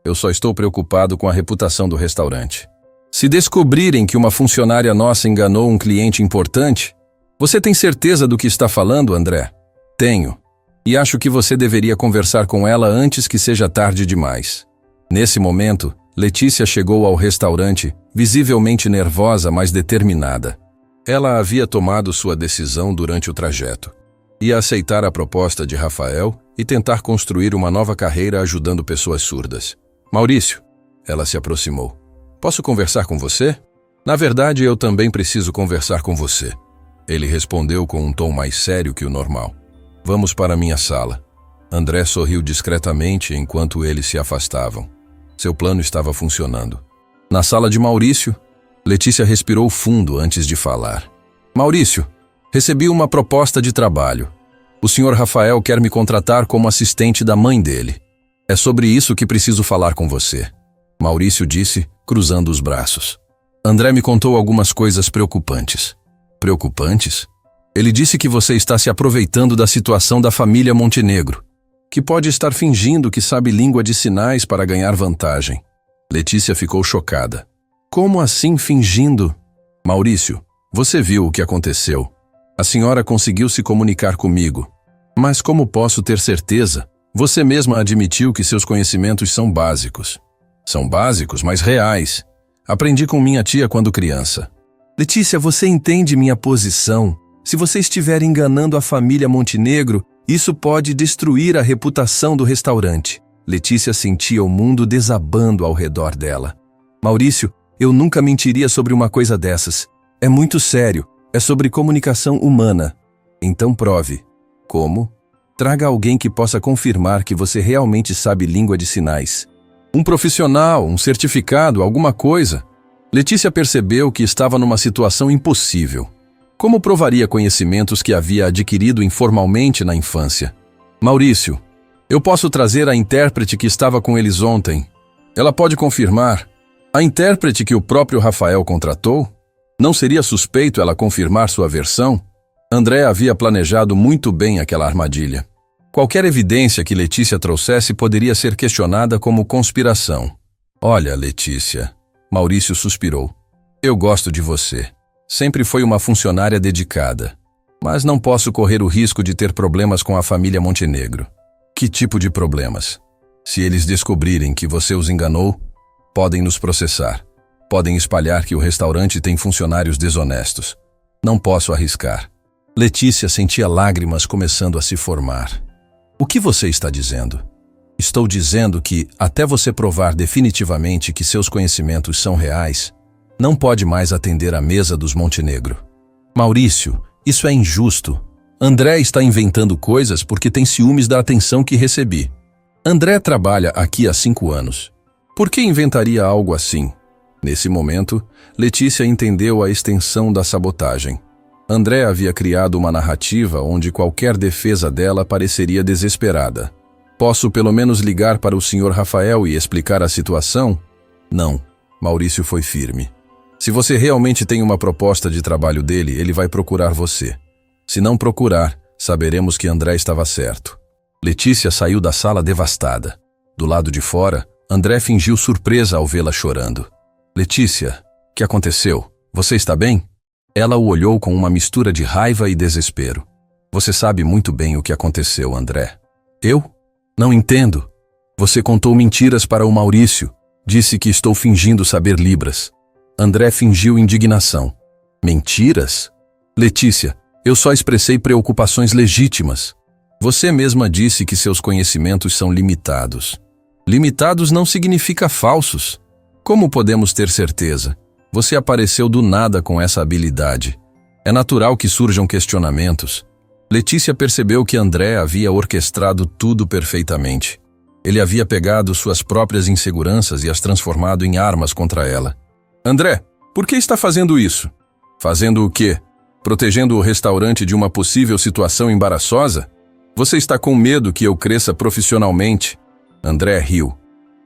eu só estou preocupado com a reputação do restaurante. Se descobrirem que uma funcionária nossa enganou um cliente importante, você tem certeza do que está falando, André? Tenho. E acho que você deveria conversar com ela antes que seja tarde demais. Nesse momento, Letícia chegou ao restaurante, visivelmente nervosa, mas determinada. Ela havia tomado sua decisão durante o trajeto. Ia aceitar a proposta de Rafael e tentar construir uma nova carreira ajudando pessoas surdas. Maurício, ela se aproximou. Posso conversar com você? Na verdade, eu também preciso conversar com você. Ele respondeu com um tom mais sério que o normal. Vamos para minha sala. André sorriu discretamente enquanto eles se afastavam. Seu plano estava funcionando. Na sala de Maurício, Letícia respirou fundo antes de falar. Maurício, recebi uma proposta de trabalho. O senhor Rafael quer me contratar como assistente da mãe dele. É sobre isso que preciso falar com você. Maurício disse, cruzando os braços. André me contou algumas coisas preocupantes. Preocupantes? Ele disse que você está se aproveitando da situação da família Montenegro, que pode estar fingindo que sabe língua de sinais para ganhar vantagem. Letícia ficou chocada. Como assim fingindo? Maurício, você viu o que aconteceu. A senhora conseguiu se comunicar comigo. Mas como posso ter certeza? Você mesma admitiu que seus conhecimentos são básicos. São básicos, mas reais. Aprendi com minha tia quando criança. Letícia, você entende minha posição? Se você estiver enganando a família Montenegro, isso pode destruir a reputação do restaurante. Letícia sentia o mundo desabando ao redor dela. Maurício, eu nunca mentiria sobre uma coisa dessas. É muito sério. É sobre comunicação humana. Então prove. Como? Traga alguém que possa confirmar que você realmente sabe língua de sinais. Um profissional, um certificado, alguma coisa. Letícia percebeu que estava numa situação impossível. Como provaria conhecimentos que havia adquirido informalmente na infância? Maurício, eu posso trazer a intérprete que estava com eles ontem. Ela pode confirmar. A intérprete que o próprio Rafael contratou? Não seria suspeito ela confirmar sua versão? André havia planejado muito bem aquela armadilha. Qualquer evidência que Letícia trouxesse poderia ser questionada como conspiração. Olha, Letícia, Maurício suspirou. Eu gosto de você. Sempre foi uma funcionária dedicada. Mas não posso correr o risco de ter problemas com a família Montenegro. Que tipo de problemas? Se eles descobrirem que você os enganou, podem nos processar. Podem espalhar que o restaurante tem funcionários desonestos. Não posso arriscar. Letícia sentia lágrimas começando a se formar. O que você está dizendo? Estou dizendo que, até você provar definitivamente que seus conhecimentos são reais, não pode mais atender à mesa dos Montenegro. Maurício, isso é injusto. André está inventando coisas porque tem ciúmes da atenção que recebi. André trabalha aqui há 5 anos. Por que inventaria algo assim? Nesse momento, Letícia entendeu a extensão da sabotagem. André havia criado uma narrativa onde qualquer defesa dela pareceria desesperada. Posso pelo menos ligar para o Sr. Rafael e explicar a situação? Não. Maurício foi firme. Se você realmente tem uma proposta de trabalho dele, ele vai procurar você. Se não procurar, saberemos que André estava certo. Letícia saiu da sala devastada. Do lado de fora, André fingiu surpresa ao vê-la chorando. Letícia, o que aconteceu? Você está bem? Ela o olhou com uma mistura de raiva e desespero. Você sabe muito bem o que aconteceu, André. Eu? Não entendo. Você contou mentiras para o Maurício. Disse que estou fingindo saber Libras. André fingiu indignação. Mentiras? Letícia, eu só expressei preocupações legítimas. Você mesma disse que seus conhecimentos são limitados. Limitados não significa falsos. Como podemos ter certeza? Você apareceu do nada com essa habilidade. É natural que surjam questionamentos. Letícia percebeu que André havia orquestrado tudo perfeitamente. Ele havia pegado suas próprias inseguranças e as transformado em armas contra ela. André, por que está fazendo isso? Fazendo o quê? Protegendo o restaurante de uma possível situação embaraçosa? Você está com medo que eu cresça profissionalmente? André riu.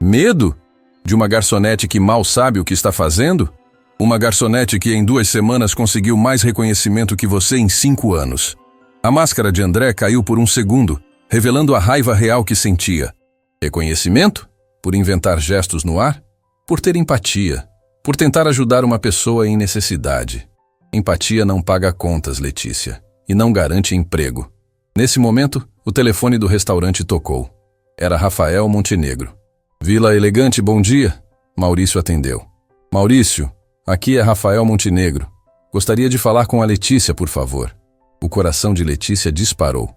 Medo? De uma garçonete que mal sabe o que está fazendo? Uma garçonete que em 2 semanas conseguiu mais reconhecimento que você em 5 anos. A máscara de André caiu por um segundo, revelando a raiva real que sentia. Reconhecimento? Por inventar gestos no ar? Por ter empatia. Por tentar ajudar uma pessoa em necessidade. Empatia não paga contas, Letícia, e não garante emprego. Nesse momento, o telefone do restaurante tocou. Era Rafael Montenegro. Vila Elegante, bom dia. Maurício atendeu. Maurício, aqui é Rafael Montenegro. Gostaria de falar com a Letícia, por favor. O coração de Letícia disparou.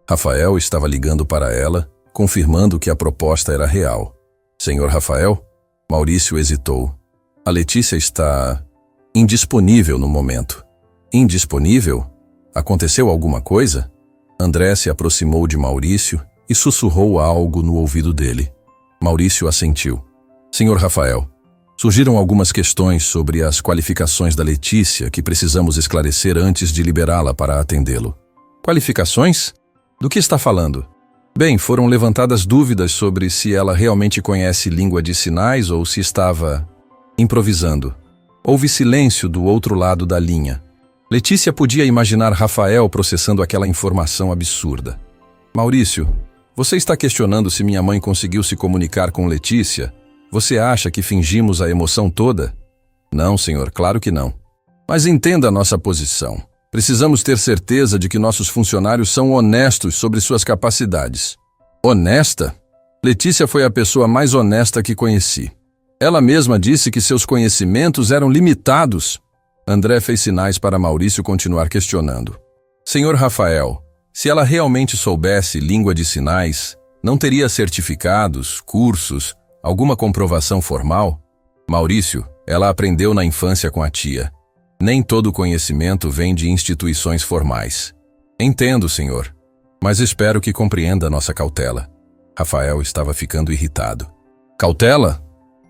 Rafael estava ligando para ela, confirmando que a proposta era real. Senhor Rafael? Maurício hesitou. A Letícia está indisponível no momento. Indisponível? Aconteceu alguma coisa? André se aproximou de Maurício e sussurrou algo no ouvido dele. Maurício assentiu. Senhor Rafael, surgiram algumas questões sobre as qualificações da Letícia que precisamos esclarecer antes de liberá-la para atendê-lo. Qualificações? Do que está falando? Bem, foram levantadas dúvidas sobre se ela realmente conhece língua de sinais ou se estava improvisando. Houve silêncio do outro lado da linha. Letícia podia imaginar Rafael processando aquela informação absurda. Maurício, você está questionando se minha mãe conseguiu se comunicar com Letícia? Você acha que fingimos a emoção toda? Não, senhor, claro que não. Mas entenda a nossa posição. Precisamos ter certeza de que nossos funcionários são honestos sobre suas capacidades. Honesta? Letícia foi a pessoa mais honesta que conheci. Ela mesma disse que seus conhecimentos eram limitados. André fez sinais para Maurício continuar questionando. Senhor Rafael, se ela realmente soubesse língua de sinais, não teria certificados, cursos, alguma comprovação formal? Maurício, ela aprendeu na infância com a tia. Nem todo conhecimento vem de instituições formais. Entendo, senhor, mas espero que compreenda nossa cautela. Rafael estava ficando irritado. Cautela?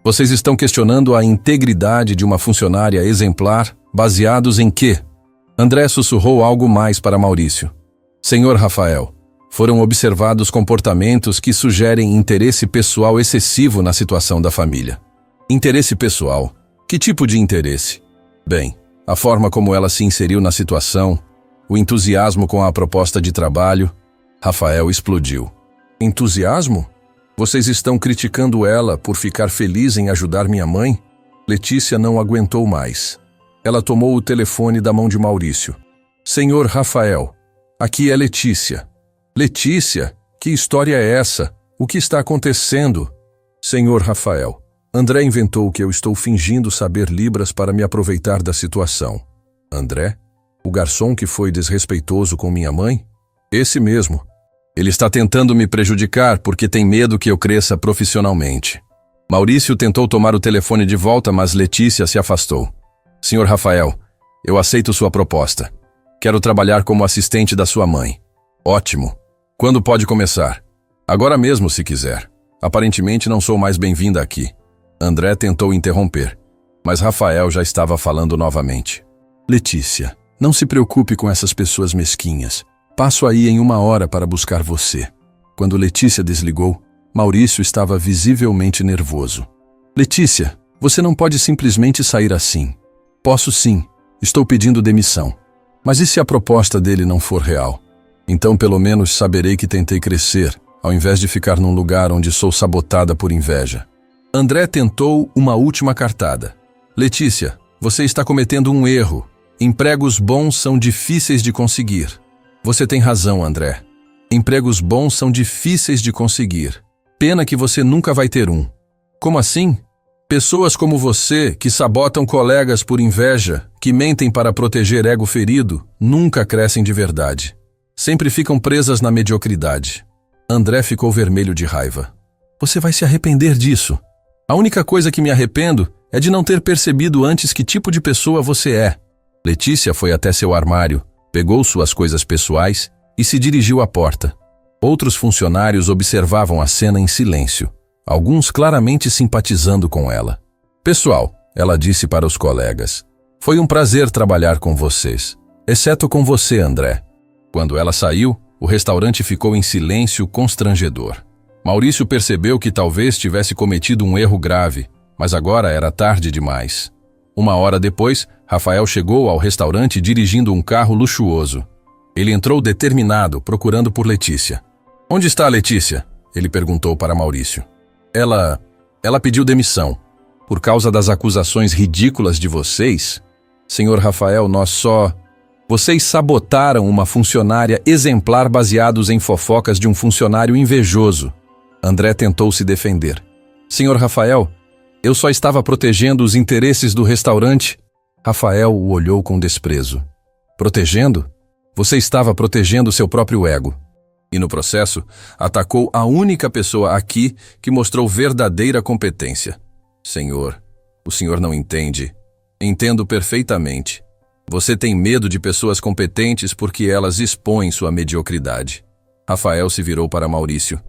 Vocês estão questionando a integridade de uma funcionária exemplar, baseados em quê? André sussurrou algo mais para Maurício. Senhor Rafael, foram observados comportamentos que sugerem interesse pessoal excessivo na situação da família. Interesse pessoal? Que tipo de interesse? Bem, a forma como ela se inseriu na situação, o entusiasmo com a proposta de trabalho. Rafael explodiu. Entusiasmo? Vocês estão criticando ela por ficar feliz em ajudar minha mãe? Letícia não aguentou mais. Ela tomou o telefone da mão de Maurício. Senhor Rafael, aqui é Letícia. Letícia, que história é essa? O que está acontecendo? Senhor Rafael, André inventou que eu estou fingindo saber Libras para me aproveitar da situação. André? O garçom que foi desrespeitoso com minha mãe? Esse mesmo. Ele está tentando me prejudicar porque tem medo que eu cresça profissionalmente. Maurício tentou tomar o telefone de volta, mas Letícia se afastou. Senhor Rafael, eu aceito sua proposta. Quero trabalhar como assistente da sua mãe. Ótimo. Quando pode começar? Agora mesmo, se quiser. Aparentemente não sou mais bem-vinda aqui. André tentou interromper, mas Rafael já estava falando novamente. Letícia, não se preocupe com essas pessoas mesquinhas. Passo aí em 1 hora para buscar você. Quando Letícia desligou, Maurício estava visivelmente nervoso. Letícia, você não pode simplesmente sair assim. Posso sim. Estou pedindo demissão. Mas e se a proposta dele não for real? Então pelo menos saberei que tentei crescer, ao invés de ficar num lugar onde sou sabotada por inveja. André tentou uma última cartada. Letícia, você está cometendo um erro. Empregos bons são difíceis de conseguir. Você tem razão, André. Empregos bons são difíceis de conseguir. Pena que você nunca vai ter um. Como assim? Pessoas como você, que sabotam colegas por inveja, que mentem para proteger ego ferido, nunca crescem de verdade. Sempre ficam presas na mediocridade. André ficou vermelho de raiva. Você vai se arrepender disso. A única coisa que me arrependo é de não ter percebido antes que tipo de pessoa você é. Letícia foi até seu armário, pegou suas coisas pessoais e se dirigiu à porta. Outros funcionários observavam a cena em silêncio, alguns claramente simpatizando com ela. Pessoal, ela disse para os colegas, foi um prazer trabalhar com vocês, exceto com você, André. Quando ela saiu, o restaurante ficou em silêncio constrangedor. Maurício percebeu que talvez tivesse cometido um erro grave, mas agora era tarde demais. Uma hora depois, Rafael chegou ao restaurante dirigindo um carro luxuoso. Ele entrou determinado, procurando por Letícia. Onde está a Letícia? Ele perguntou para Maurício. Ela pediu demissão. Por causa das acusações ridículas de vocês? Senhor Rafael, Vocês sabotaram uma funcionária exemplar baseados em fofocas de um funcionário invejoso. André tentou se defender. Senhor Rafael, eu só estava protegendo os interesses do restaurante. Rafael o olhou com desprezo. Protegendo? Você estava protegendo seu próprio ego. E no processo, atacou a única pessoa aqui que mostrou verdadeira competência. Senhor, o senhor não entende. Entendo perfeitamente. Você tem medo de pessoas competentes porque elas expõem sua mediocridade. Rafael se virou para Maurício.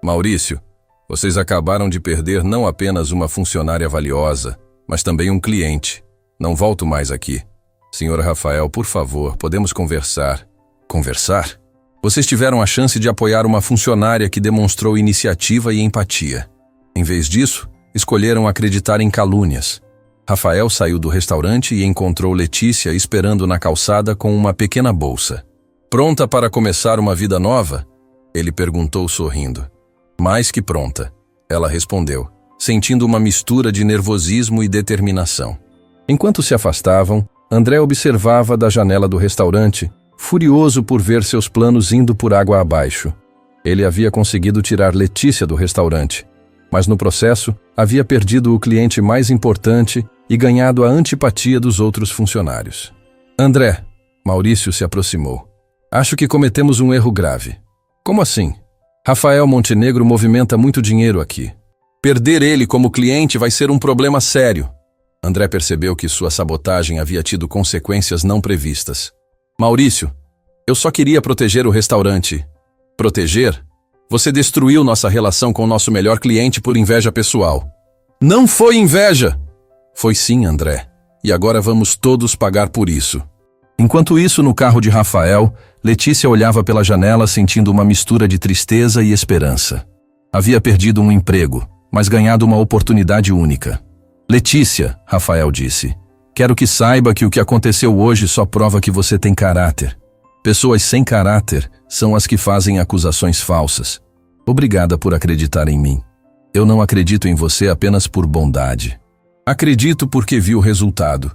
Maurício, vocês acabaram de perder não apenas uma funcionária valiosa, mas também um cliente. Não volto mais aqui. Senhor Rafael, por favor, podemos conversar. Conversar? Vocês tiveram a chance de apoiar uma funcionária que demonstrou iniciativa e empatia. Em vez disso, escolheram acreditar em calúnias. Rafael saiu do restaurante e encontrou Letícia esperando na calçada com uma pequena bolsa. Pronta para começar uma vida nova? Ele perguntou sorrindo. Mais que pronta, ela respondeu, sentindo uma mistura de nervosismo e determinação. Enquanto se afastavam, André observava da janela do restaurante, furioso por ver seus planos indo por água abaixo. Ele havia conseguido tirar Letícia do restaurante, mas no processo havia perdido o cliente mais importante e ganhado a antipatia dos outros funcionários. André, Maurício se aproximou. Acho que cometemos um erro grave. Como assim? Rafael Montenegro movimenta muito dinheiro aqui. Perder ele como cliente vai ser um problema sério. André percebeu que sua sabotagem havia tido consequências não previstas. Maurício, eu só queria proteger o restaurante. Proteger? Você destruiu nossa relação com o nosso melhor cliente por inveja pessoal. Não foi inveja! Foi sim, André. E agora vamos todos pagar por isso. Enquanto isso, no carro de Rafael, Letícia olhava pela janela sentindo uma mistura de tristeza e esperança. Havia perdido um emprego, mas ganhado uma oportunidade única. Letícia, Rafael disse, quero que saiba que o que aconteceu hoje só prova que você tem caráter. Pessoas sem caráter são as que fazem acusações falsas. Obrigada por acreditar em mim. Eu não acredito em você apenas por bondade. Acredito porque vi o resultado.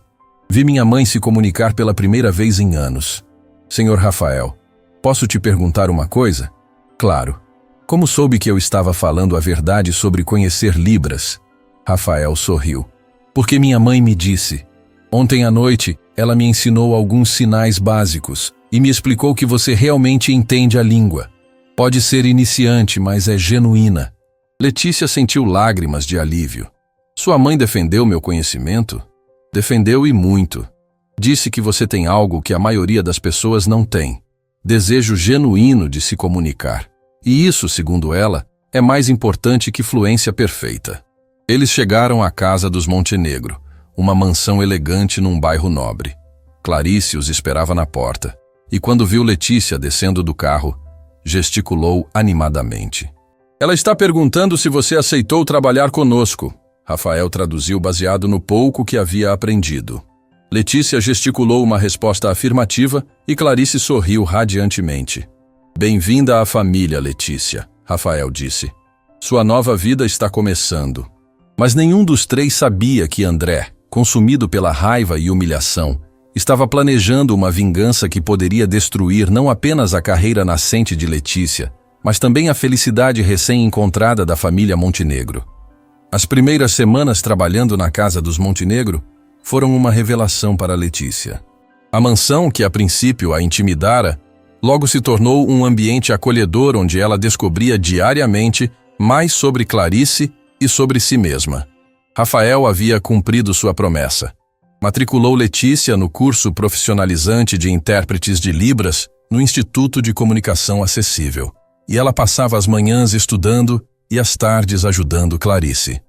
Vi minha mãe se comunicar pela primeira vez em anos. Senhor Rafael, posso te perguntar uma coisa? Claro. Como soube que eu estava falando a verdade sobre conhecer Libras? Rafael sorriu. Porque minha mãe me disse. Ontem à noite, ela me ensinou alguns sinais básicos e me explicou que você realmente entende a língua. Pode ser iniciante, mas é genuína. Letícia sentiu lágrimas de alívio. Sua mãe defendeu meu conhecimento? Defendeu e muito. Disse que você tem algo que a maioria das pessoas não tem. Desejo genuíno de se comunicar. E isso, segundo ela, é mais importante que fluência perfeita. Eles chegaram à casa dos Montenegro, uma mansão elegante num bairro nobre. Clarice os esperava na porta, e quando viu Letícia descendo do carro, gesticulou animadamente. Ela está perguntando se você aceitou trabalhar conosco. Rafael traduziu baseado no pouco que havia aprendido. Letícia gesticulou uma resposta afirmativa e Clarice sorriu radiantemente. Bem-vinda à família, Letícia, Rafael disse. Sua nova vida está começando. Mas nenhum dos três sabia que André, consumido pela raiva e humilhação, estava planejando uma vingança que poderia destruir não apenas a carreira nascente de Letícia, mas também a felicidade recém-encontrada da família Montenegro. As primeiras semanas trabalhando na casa dos Montenegro foram uma revelação para Letícia. A mansão, que a princípio a intimidara, logo se tornou um ambiente acolhedor onde ela descobria diariamente mais sobre Clarice e sobre si mesma. Rafael havia cumprido sua promessa. Matriculou Letícia no curso profissionalizante de intérpretes de Libras no Instituto de Comunicação Acessível, e ela passava as manhãs estudando e as tardes ajudando Clarice.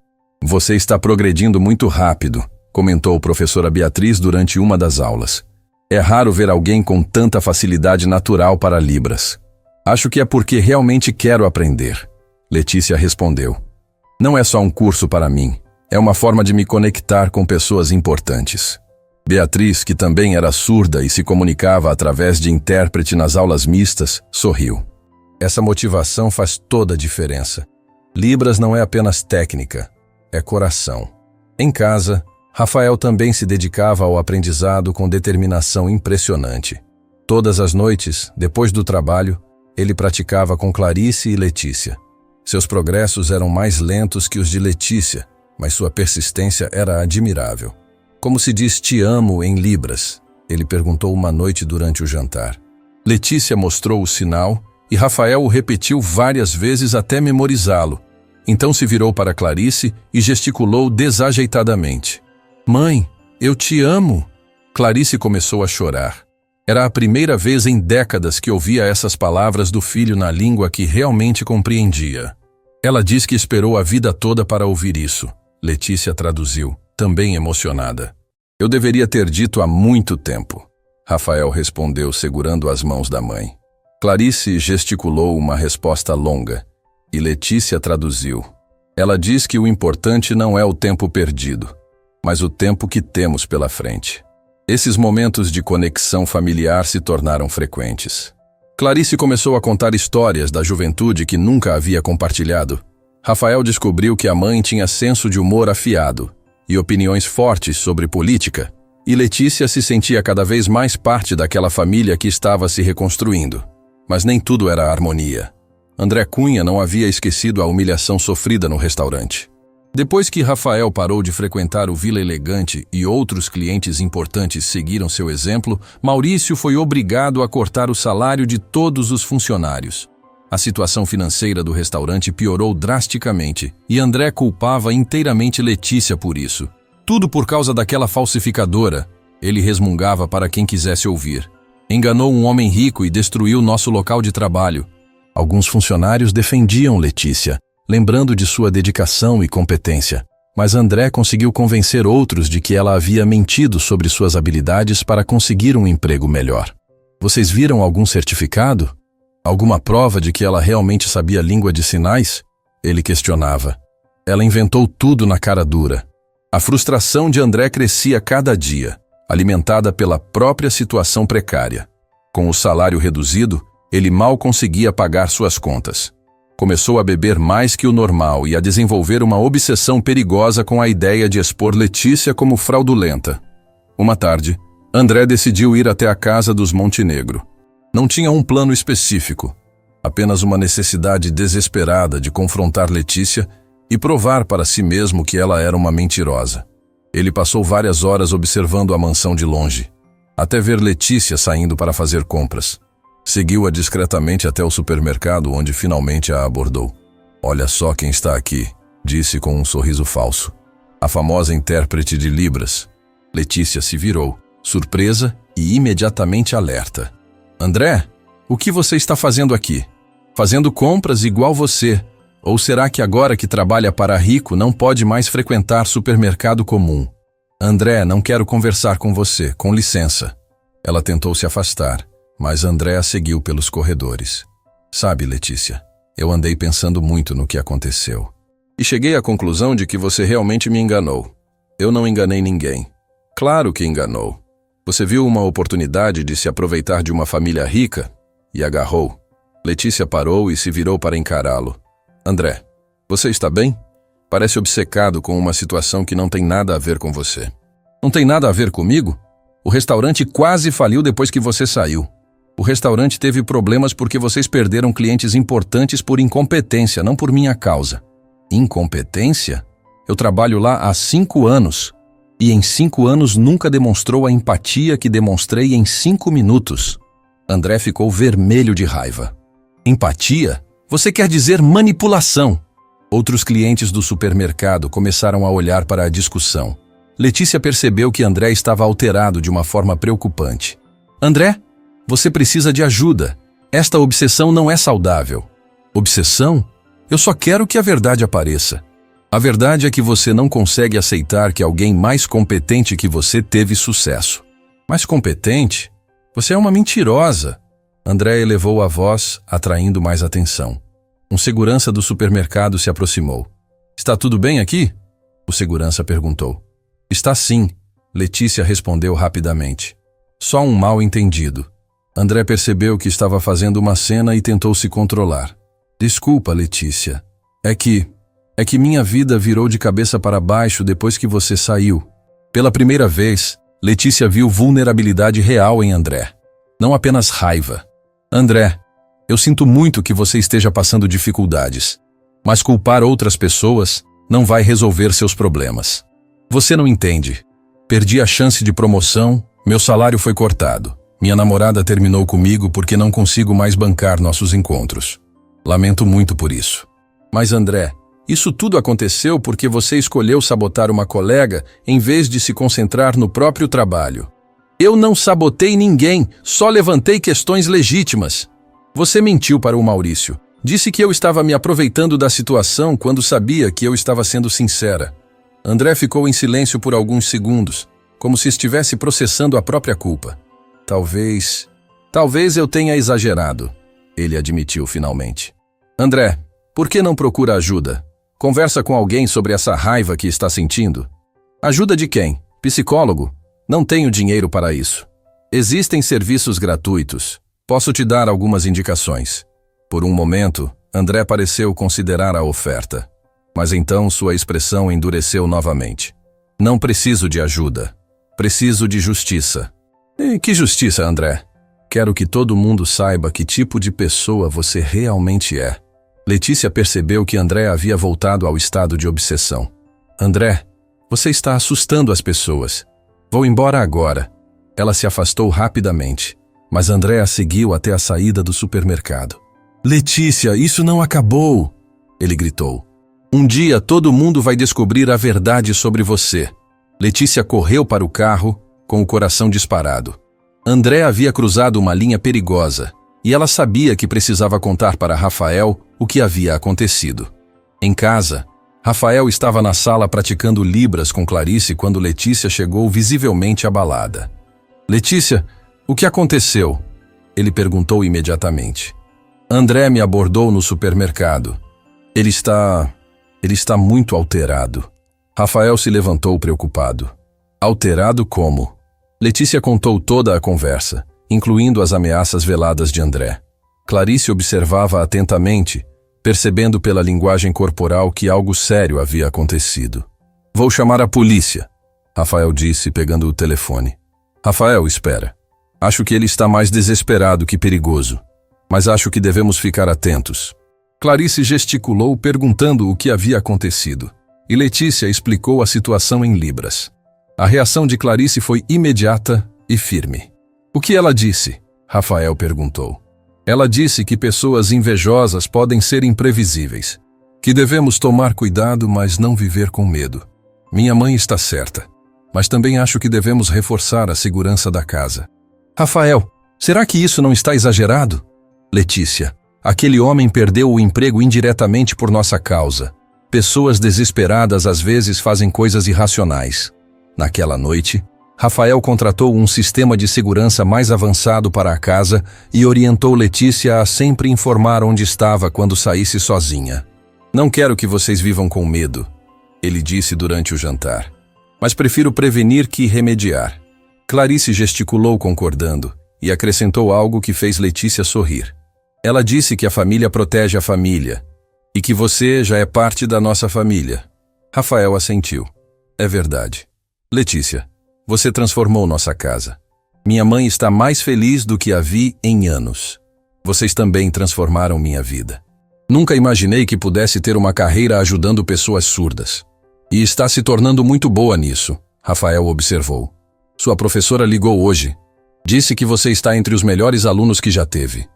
Você está progredindo muito rápido, comentou a professora Beatriz durante uma das aulas. É raro ver alguém com tanta facilidade natural para Libras. Acho que é porque realmente quero aprender. Letícia respondeu. Não é só um curso para mim. É uma forma de me conectar com pessoas importantes. Beatriz, que também era surda e se comunicava através de intérprete nas aulas mistas, sorriu. Essa motivação faz toda a diferença. Libras não é apenas técnica, é coração. Em casa, Rafael também se dedicava ao aprendizado com determinação impressionante. Todas as noites, depois do trabalho, ele praticava com Clarice e Letícia. Seus progressos eram mais lentos que os de Letícia, mas sua persistência era admirável. Como se diz te amo em Libras? Ele perguntou uma noite durante o jantar. Letícia mostrou o sinal e Rafael o repetiu várias vezes até memorizá-lo. Então se virou para Clarice e gesticulou desajeitadamente. Mãe, eu te amo! Clarice começou a chorar. Era a primeira vez em décadas que ouvia essas palavras do filho na língua que realmente compreendia. Ela diz que esperou a vida toda para ouvir isso. Letícia traduziu, também emocionada. Eu deveria ter dito há muito tempo. Rafael respondeu segurando as mãos da mãe. Clarice gesticulou uma resposta longa e Letícia traduziu. Ela diz que o importante não é o tempo perdido, mas o tempo que temos pela frente. Esses momentos de conexão familiar se tornaram frequentes. Clarice começou a contar histórias da juventude que nunca havia compartilhado. Rafael descobriu que a mãe tinha senso de humor afiado e opiniões fortes sobre política, e Letícia se sentia cada vez mais parte daquela família que estava se reconstruindo. Mas nem tudo era harmonia. André Cunha não havia esquecido a humilhação sofrida no restaurante. Depois que Rafael parou de frequentar o Vila Elegante e outros clientes importantes seguiram seu exemplo, Maurício foi obrigado a cortar o salário de todos os funcionários. A situação financeira do restaurante piorou drasticamente e André culpava inteiramente Letícia por isso. Tudo por causa daquela falsificadora, ele resmungava para quem quisesse ouvir. Enganou um homem rico e destruiu nosso local de trabalho. Alguns funcionários defendiam Letícia, lembrando de sua dedicação e competência, mas André conseguiu convencer outros de que ela havia mentido sobre suas habilidades para conseguir um emprego melhor. Vocês viram algum certificado? Alguma prova de que ela realmente sabia língua de sinais? Ele questionava. Ela inventou tudo na cara dura. A frustração de André crescia cada dia, alimentada pela própria situação precária. Com o salário reduzido, ele mal conseguia pagar suas contas. Começou a beber mais que o normal e a desenvolver uma obsessão perigosa com a ideia de expor Letícia como fraudulenta. Uma tarde, André decidiu ir até a casa dos Montenegro. Não tinha um plano específico, apenas uma necessidade desesperada de confrontar Letícia e provar para si mesmo que ela era uma mentirosa. Ele passou várias horas observando a mansão de longe, até ver Letícia saindo para fazer compras. Seguiu-a discretamente até o supermercado, onde finalmente a abordou. Olha só quem está aqui, disse com um sorriso falso. A famosa intérprete de Libras. Letícia se virou, surpresa e imediatamente alerta. André, o que você está fazendo aqui? Fazendo compras igual você. Ou será que agora que trabalha para rico não pode mais frequentar supermercado comum? André, não quero conversar com você, com licença. Ela tentou se afastar, mas André a seguiu pelos corredores. Sabe, Letícia, eu andei pensando muito no que aconteceu. E cheguei à conclusão de que você realmente me enganou. Eu não enganei ninguém. Claro que enganou. Você viu uma oportunidade de se aproveitar de uma família rica e agarrou. Letícia parou e se virou para encará-lo. André, você está bem? Parece obcecado com uma situação que não tem nada a ver com você. Não tem nada a ver comigo? O restaurante quase faliu depois que você saiu. O restaurante teve problemas porque vocês perderam clientes importantes por incompetência, não por minha causa. Incompetência? Eu trabalho lá há 5 anos. E em 5 anos nunca demonstrou a empatia que demonstrei em 5 minutos. André ficou vermelho de raiva. Empatia? Você quer dizer manipulação. Outros clientes do supermercado começaram a olhar para a discussão. Letícia percebeu que André estava alterado de uma forma preocupante. André, você precisa de ajuda. Esta obsessão não é saudável. Obsessão? Eu só quero que a verdade apareça. A verdade é que você não consegue aceitar que alguém mais competente que você teve sucesso. Mais competente? Você é uma mentirosa. André elevou a voz, atraindo mais atenção. Um segurança do supermercado se aproximou. Está tudo bem aqui? O segurança perguntou. Está sim, Letícia respondeu rapidamente. Só um mal-entendido. André percebeu que estava fazendo uma cena e tentou se controlar. Desculpa, Letícia. É que minha vida virou de cabeça para baixo depois que você saiu. Pela primeira vez, Letícia viu vulnerabilidade real em André. Não apenas raiva. André, eu sinto muito que você esteja passando dificuldades, mas culpar outras pessoas não vai resolver seus problemas. Você não entende. Perdi a chance de promoção, meu salário foi cortado. Minha namorada terminou comigo porque não consigo mais bancar nossos encontros. Lamento muito por isso. Mas André, isso tudo aconteceu porque você escolheu sabotar uma colega em vez de se concentrar no próprio trabalho. Eu não sabotei ninguém, só levantei questões legítimas. Você mentiu para o Maurício. Disse que eu estava me aproveitando da situação quando sabia que eu estava sendo sincera. André ficou em silêncio por alguns segundos, como se estivesse processando a própria culpa. Talvez eu tenha exagerado, ele admitiu finalmente. André, por que não procura ajuda? Conversa com alguém sobre essa raiva que está sentindo. Ajuda de quem? Psicólogo? Não tenho dinheiro para isso. Existem serviços gratuitos. Posso te dar algumas indicações. Por um momento, André pareceu considerar a oferta. Mas então sua expressão endureceu novamente. Não preciso de ajuda. Preciso de justiça. E que justiça, André? Quero que todo mundo saiba que tipo de pessoa você realmente é. Letícia percebeu que André havia voltado ao estado de obsessão. André, você está assustando as pessoas. Vou embora agora. Ela se afastou rapidamente, mas André a seguiu até a saída do supermercado. Letícia, isso não acabou! Ele gritou. Um dia todo mundo vai descobrir a verdade sobre você. Letícia correu para o carro, com o coração disparado. André havia cruzado uma linha perigosa, e ela sabia que precisava contar para Rafael o que havia acontecido. Em casa, Rafael estava na sala praticando libras com Clarice quando Letícia chegou visivelmente abalada. Letícia, o que aconteceu? Ele perguntou imediatamente. André me abordou no supermercado. Ele está muito alterado. Rafael se levantou preocupado. Alterado como? Letícia contou toda a conversa, incluindo as ameaças veladas de André. Clarice observava atentamente, percebendo pela linguagem corporal que algo sério havia acontecido. Vou chamar a polícia, Rafael disse, pegando o telefone. Rafael, espera. Acho que ele está mais desesperado que perigoso, mas acho que devemos ficar atentos. Clarice gesticulou perguntando o que havia acontecido, e Letícia explicou a situação em libras. A reação de Clarice foi imediata e firme. O que ela disse? Rafael perguntou. Ela disse que pessoas invejosas podem ser imprevisíveis, que devemos tomar cuidado, mas não viver com medo. Minha mãe está certa, mas também acho que devemos reforçar a segurança da casa. Rafael, será que isso não está exagerado? Letícia, aquele homem perdeu o emprego indiretamente por nossa causa. Pessoas desesperadas às vezes fazem coisas irracionais. Naquela noite, Rafael contratou um sistema de segurança mais avançado para a casa e orientou Letícia a sempre informar onde estava quando saísse sozinha. Não quero que vocês vivam com medo, ele disse durante o jantar. mas prefiro prevenir que remediar. Clarice gesticulou concordando e acrescentou algo que fez Letícia sorrir. Ela disse que a família protege a família e que você já é parte da nossa família. Rafael assentiu. É verdade. Letícia, você transformou nossa casa. Minha mãe está mais feliz do que a vi em anos. Vocês também transformaram minha vida. Nunca imaginei que pudesse ter uma carreira ajudando pessoas surdas. E está se tornando muito boa nisso, Rafael observou. Sua professora ligou hoje. Disse que você está entre os melhores alunos que já teve.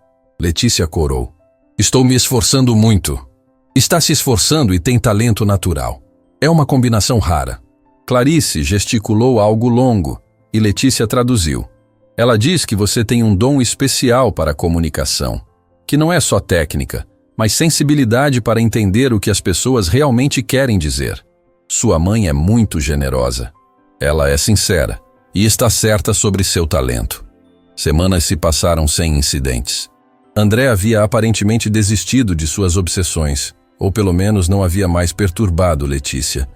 Letícia corou. Estou me esforçando muito. Está se esforçando e tem talento natural. É uma combinação rara. Clarice gesticulou algo longo e Letícia traduziu. Ela diz que você tem um dom especial para a comunicação, que não é só técnica, mas sensibilidade para entender o que as pessoas realmente querem dizer. Sua mãe é muito generosa. Ela é sincera e está certa sobre seu talento. Semanas se passaram sem incidentes. André havia aparentemente desistido de suas obsessões, ou pelo menos não havia mais perturbado Letícia.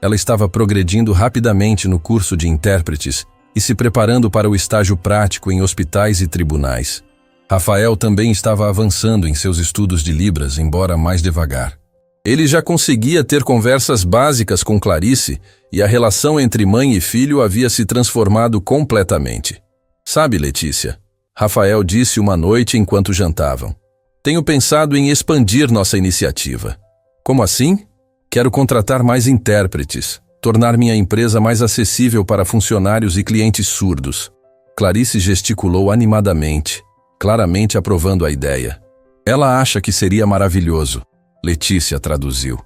Ela estava progredindo rapidamente no curso de intérpretes e se preparando para o estágio prático em hospitais e tribunais. Rafael também estava avançando em seus estudos de Libras, embora mais devagar. Ele já conseguia ter conversas básicas com Clarice e a relação entre mãe e filho havia se transformado completamente. Sabe, Letícia, Rafael disse uma noite enquanto jantavam. Tenho pensado em expandir nossa iniciativa. Como assim? Quero contratar mais intérpretes, tornar minha empresa mais acessível para funcionários e clientes surdos. Clarice gesticulou animadamente, claramente aprovando a ideia. Ela acha que seria maravilhoso. Letícia traduziu.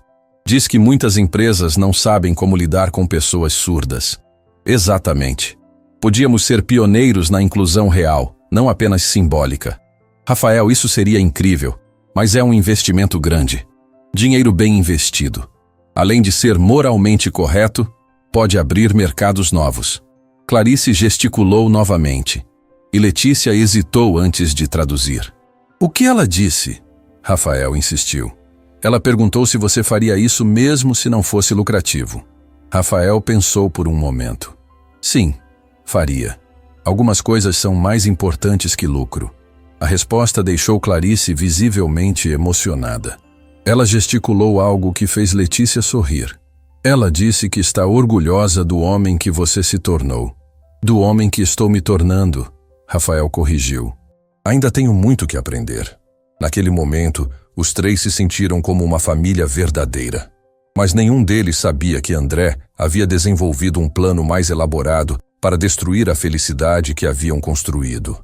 Diz que muitas empresas não sabem como lidar com pessoas surdas. Exatamente. Podíamos ser pioneiros na inclusão real, não apenas simbólica. Rafael, isso seria incrível, mas é um investimento grande. Dinheiro bem investido. Além de ser moralmente correto, pode abrir mercados novos. Clarice gesticulou novamente, e Letícia hesitou antes de traduzir. O que ela disse? Rafael insistiu. Ela perguntou se você faria isso mesmo se não fosse lucrativo. Rafael pensou por um momento. Sim, faria. Algumas coisas são mais importantes que lucro. A resposta deixou Clarice visivelmente emocionada. Ela gesticulou algo que fez Letícia sorrir. Ela disse que está orgulhosa do homem que você se tornou. Do homem que estou me tornando, Rafael corrigiu. Ainda tenho muito que aprender. Naquele momento, os três se sentiram como uma família verdadeira. Mas nenhum deles sabia que André havia desenvolvido um plano mais elaborado para destruir a felicidade que haviam construído.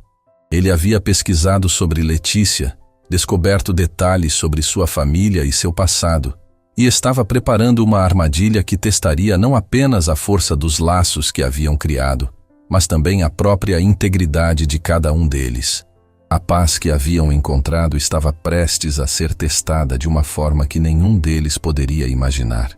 Ele havia pesquisado sobre Letícia, descoberto detalhes sobre sua família e seu passado, e estava preparando uma armadilha que testaria não apenas a força dos laços que haviam criado, mas também a própria integridade de cada um deles. A paz que haviam encontrado estava prestes a ser testada de uma forma que nenhum deles poderia imaginar.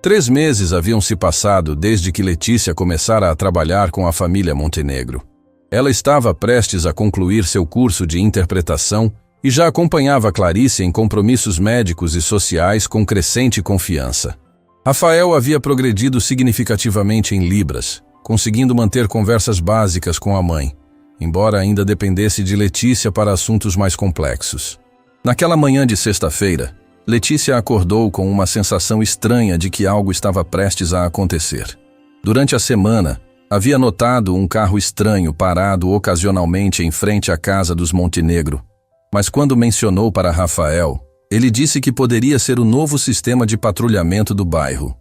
3 meses haviam se passado desde que Letícia começara a trabalhar com a família Montenegro. Ela estava prestes a concluir seu curso de interpretação e já acompanhava Clarice em compromissos médicos e sociais com crescente confiança. Rafael havia progredido significativamente em Libras, conseguindo manter conversas básicas com a mãe, embora ainda dependesse de Letícia para assuntos mais complexos. Naquela manhã de sexta-feira, Letícia acordou com uma sensação estranha de que algo estava prestes a acontecer. Durante a semana, havia notado um carro estranho parado ocasionalmente em frente à casa dos Montenegro, mas quando mencionou para Rafael, ele disse que poderia ser o novo sistema de patrulhamento do bairro.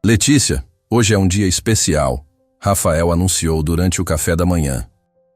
Letícia, hoje é um dia especial, Rafael anunciou durante o café da manhã.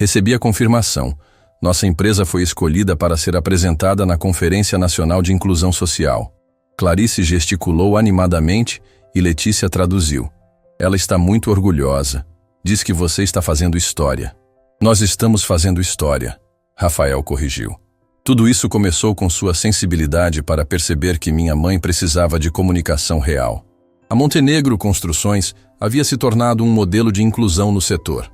Recebi a confirmação. Nossa empresa foi escolhida para ser apresentada na Conferência Nacional de Inclusão Social. Clarice gesticulou animadamente e Letícia traduziu. Ela está muito orgulhosa. Diz que você está fazendo história. Nós estamos fazendo história, Rafael corrigiu. Tudo isso começou com sua sensibilidade para perceber que minha mãe precisava de comunicação real. A Montenegro Construções havia se tornado um modelo de inclusão no setor.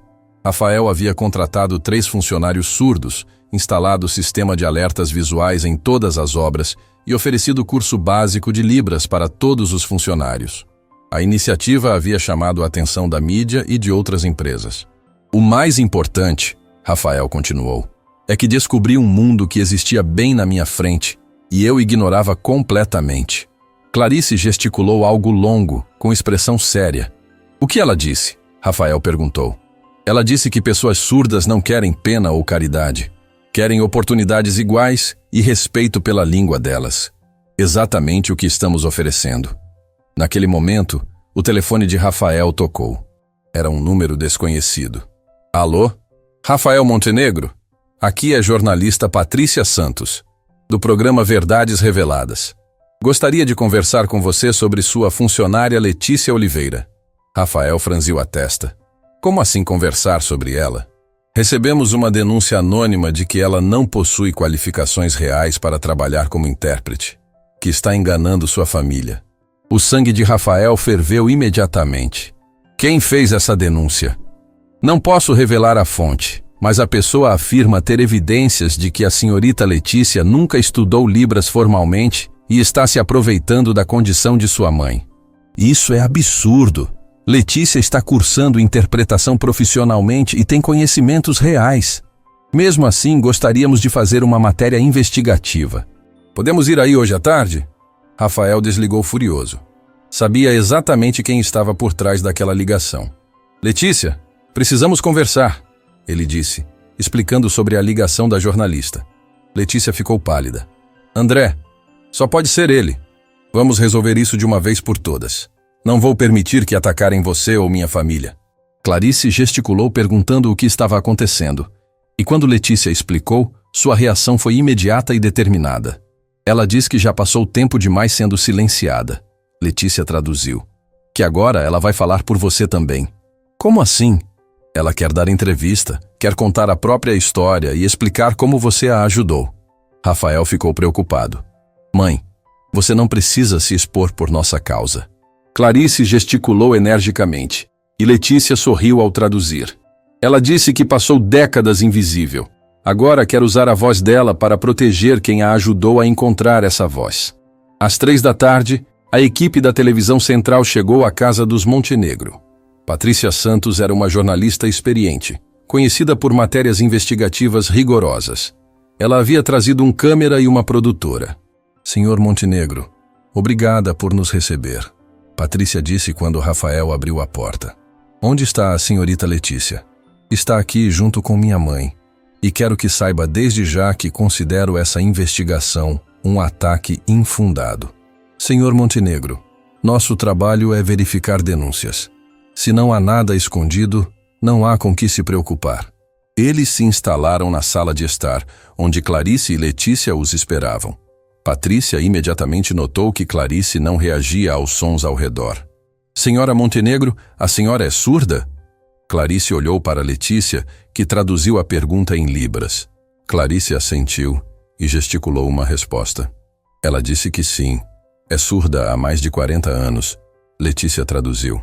Rafael havia contratado 3 funcionários surdos, instalado o sistema de alertas visuais em todas as obras e oferecido curso básico de Libras para todos os funcionários. A iniciativa havia chamado a atenção da mídia e de outras empresas. O mais importante, Rafael continuou, é que descobri um mundo que existia bem na minha frente e eu ignorava completamente. Clarice gesticulou algo longo, com expressão séria. O que ela disse? Rafael perguntou. Ela disse que pessoas surdas não querem pena ou caridade. Querem oportunidades iguais e respeito pela língua delas. Exatamente o que estamos oferecendo. Naquele momento, o telefone de Rafael tocou. Era um número desconhecido. Alô? Rafael Montenegro? Aqui é jornalista Patrícia Santos, do programa Verdades Reveladas. Gostaria de conversar com você sobre sua funcionária Letícia Oliveira. Rafael franziu a testa. Como assim conversar sobre ela? Recebemos uma denúncia anônima de que ela não possui qualificações reais para trabalhar como intérprete, que está enganando sua família. O sangue de Rafael ferveu imediatamente. Quem fez essa denúncia? Não posso revelar a fonte, mas a pessoa afirma ter evidências de que a senhorita Letícia nunca estudou Libras formalmente e está se aproveitando da condição de sua mãe. Isso é absurdo. Letícia está cursando interpretação profissionalmente e tem conhecimentos reais. Mesmo assim, gostaríamos de fazer uma matéria investigativa. Podemos ir aí hoje à tarde? Rafael desligou furioso. Sabia exatamente quem estava por trás daquela ligação. Letícia, precisamos conversar, ele disse, explicando sobre a ligação da jornalista. Letícia ficou pálida. André, só pode ser ele. Vamos resolver isso de uma vez por todas. Não vou permitir que atacarem você ou minha família. Clarice gesticulou perguntando o que estava acontecendo. E quando Letícia explicou, sua reação foi imediata e determinada. Ela diz que já passou tempo demais sendo silenciada. Letícia traduziu. Que agora ela vai falar por você também. Como assim? Ela quer dar entrevista, quer contar a própria história e explicar como você a ajudou. Rafael ficou preocupado. Mãe, você não precisa se expor por nossa causa. Clarice gesticulou energicamente, e Letícia sorriu ao traduzir. Ela disse que passou décadas invisível. Agora quer usar a voz dela para proteger quem a ajudou a encontrar essa voz. Às 15h, a equipe da televisão central chegou à casa dos Montenegro. Patrícia Santos era uma jornalista experiente, conhecida por matérias investigativas rigorosas. Ela havia trazido um câmera e uma produtora. Senhor Montenegro, obrigada por nos receber. Patrícia disse quando Rafael abriu a porta. Onde está a senhorita Letícia? Está aqui junto com minha mãe. E quero que saiba desde já que considero essa investigação um ataque infundado. Senhor Montenegro, nosso trabalho é verificar denúncias. Se não há nada escondido, não há com que se preocupar. Eles se instalaram na sala de estar, onde Clarice e Letícia os esperavam. Patrícia imediatamente notou que Clarice não reagia aos sons ao redor. Senhora Montenegro, a senhora é surda? Clarice olhou para Letícia, que traduziu a pergunta em libras. Clarice assentiu e gesticulou uma resposta. Ela disse que sim. É surda há mais de 40 anos. Letícia traduziu.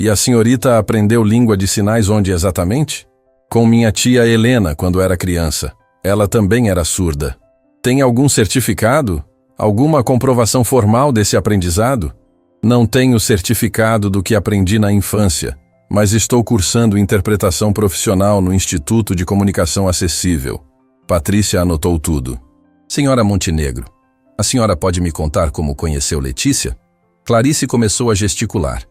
E a senhorita aprendeu língua de sinais onde exatamente? Com minha tia Helena, quando era criança. Ela também era surda. Tem algum certificado? Alguma comprovação formal desse aprendizado? Não tenho certificado do que aprendi na infância, mas estou cursando interpretação profissional no Instituto de Comunicação Acessível. Patrícia anotou tudo. Senhora Montenegro, a senhora pode me contar como conheceu Letícia? Clarice começou a gesticular,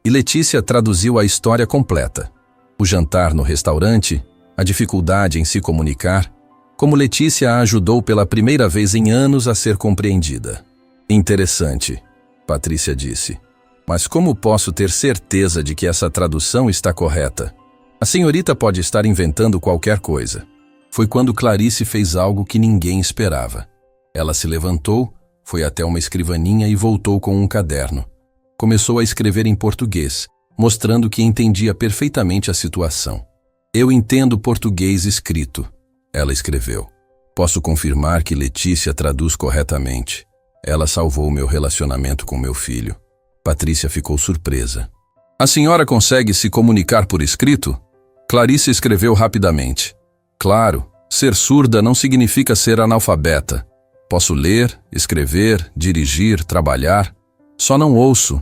e Letícia traduziu a história completa. O jantar no restaurante, a dificuldade em se comunicar, como Letícia a ajudou pela primeira vez em anos a ser compreendida. Interessante, Patrícia disse. Mas como posso ter certeza de que essa tradução está correta? A senhorita pode estar inventando qualquer coisa. Foi quando Clarice fez algo que ninguém esperava. Ela se levantou, foi até uma escrivaninha e voltou com um caderno. Começou a escrever em português, mostrando que entendia perfeitamente a situação. Eu entendo português escrito, ela escreveu. Posso confirmar que Letícia traduz corretamente. Ela salvou meu relacionamento com meu filho. Patrícia ficou surpresa. A senhora consegue se comunicar por escrito? Clarice escreveu rapidamente. Claro, ser surda não significa ser analfabeta. Posso ler, escrever, dirigir, trabalhar. Só não ouço.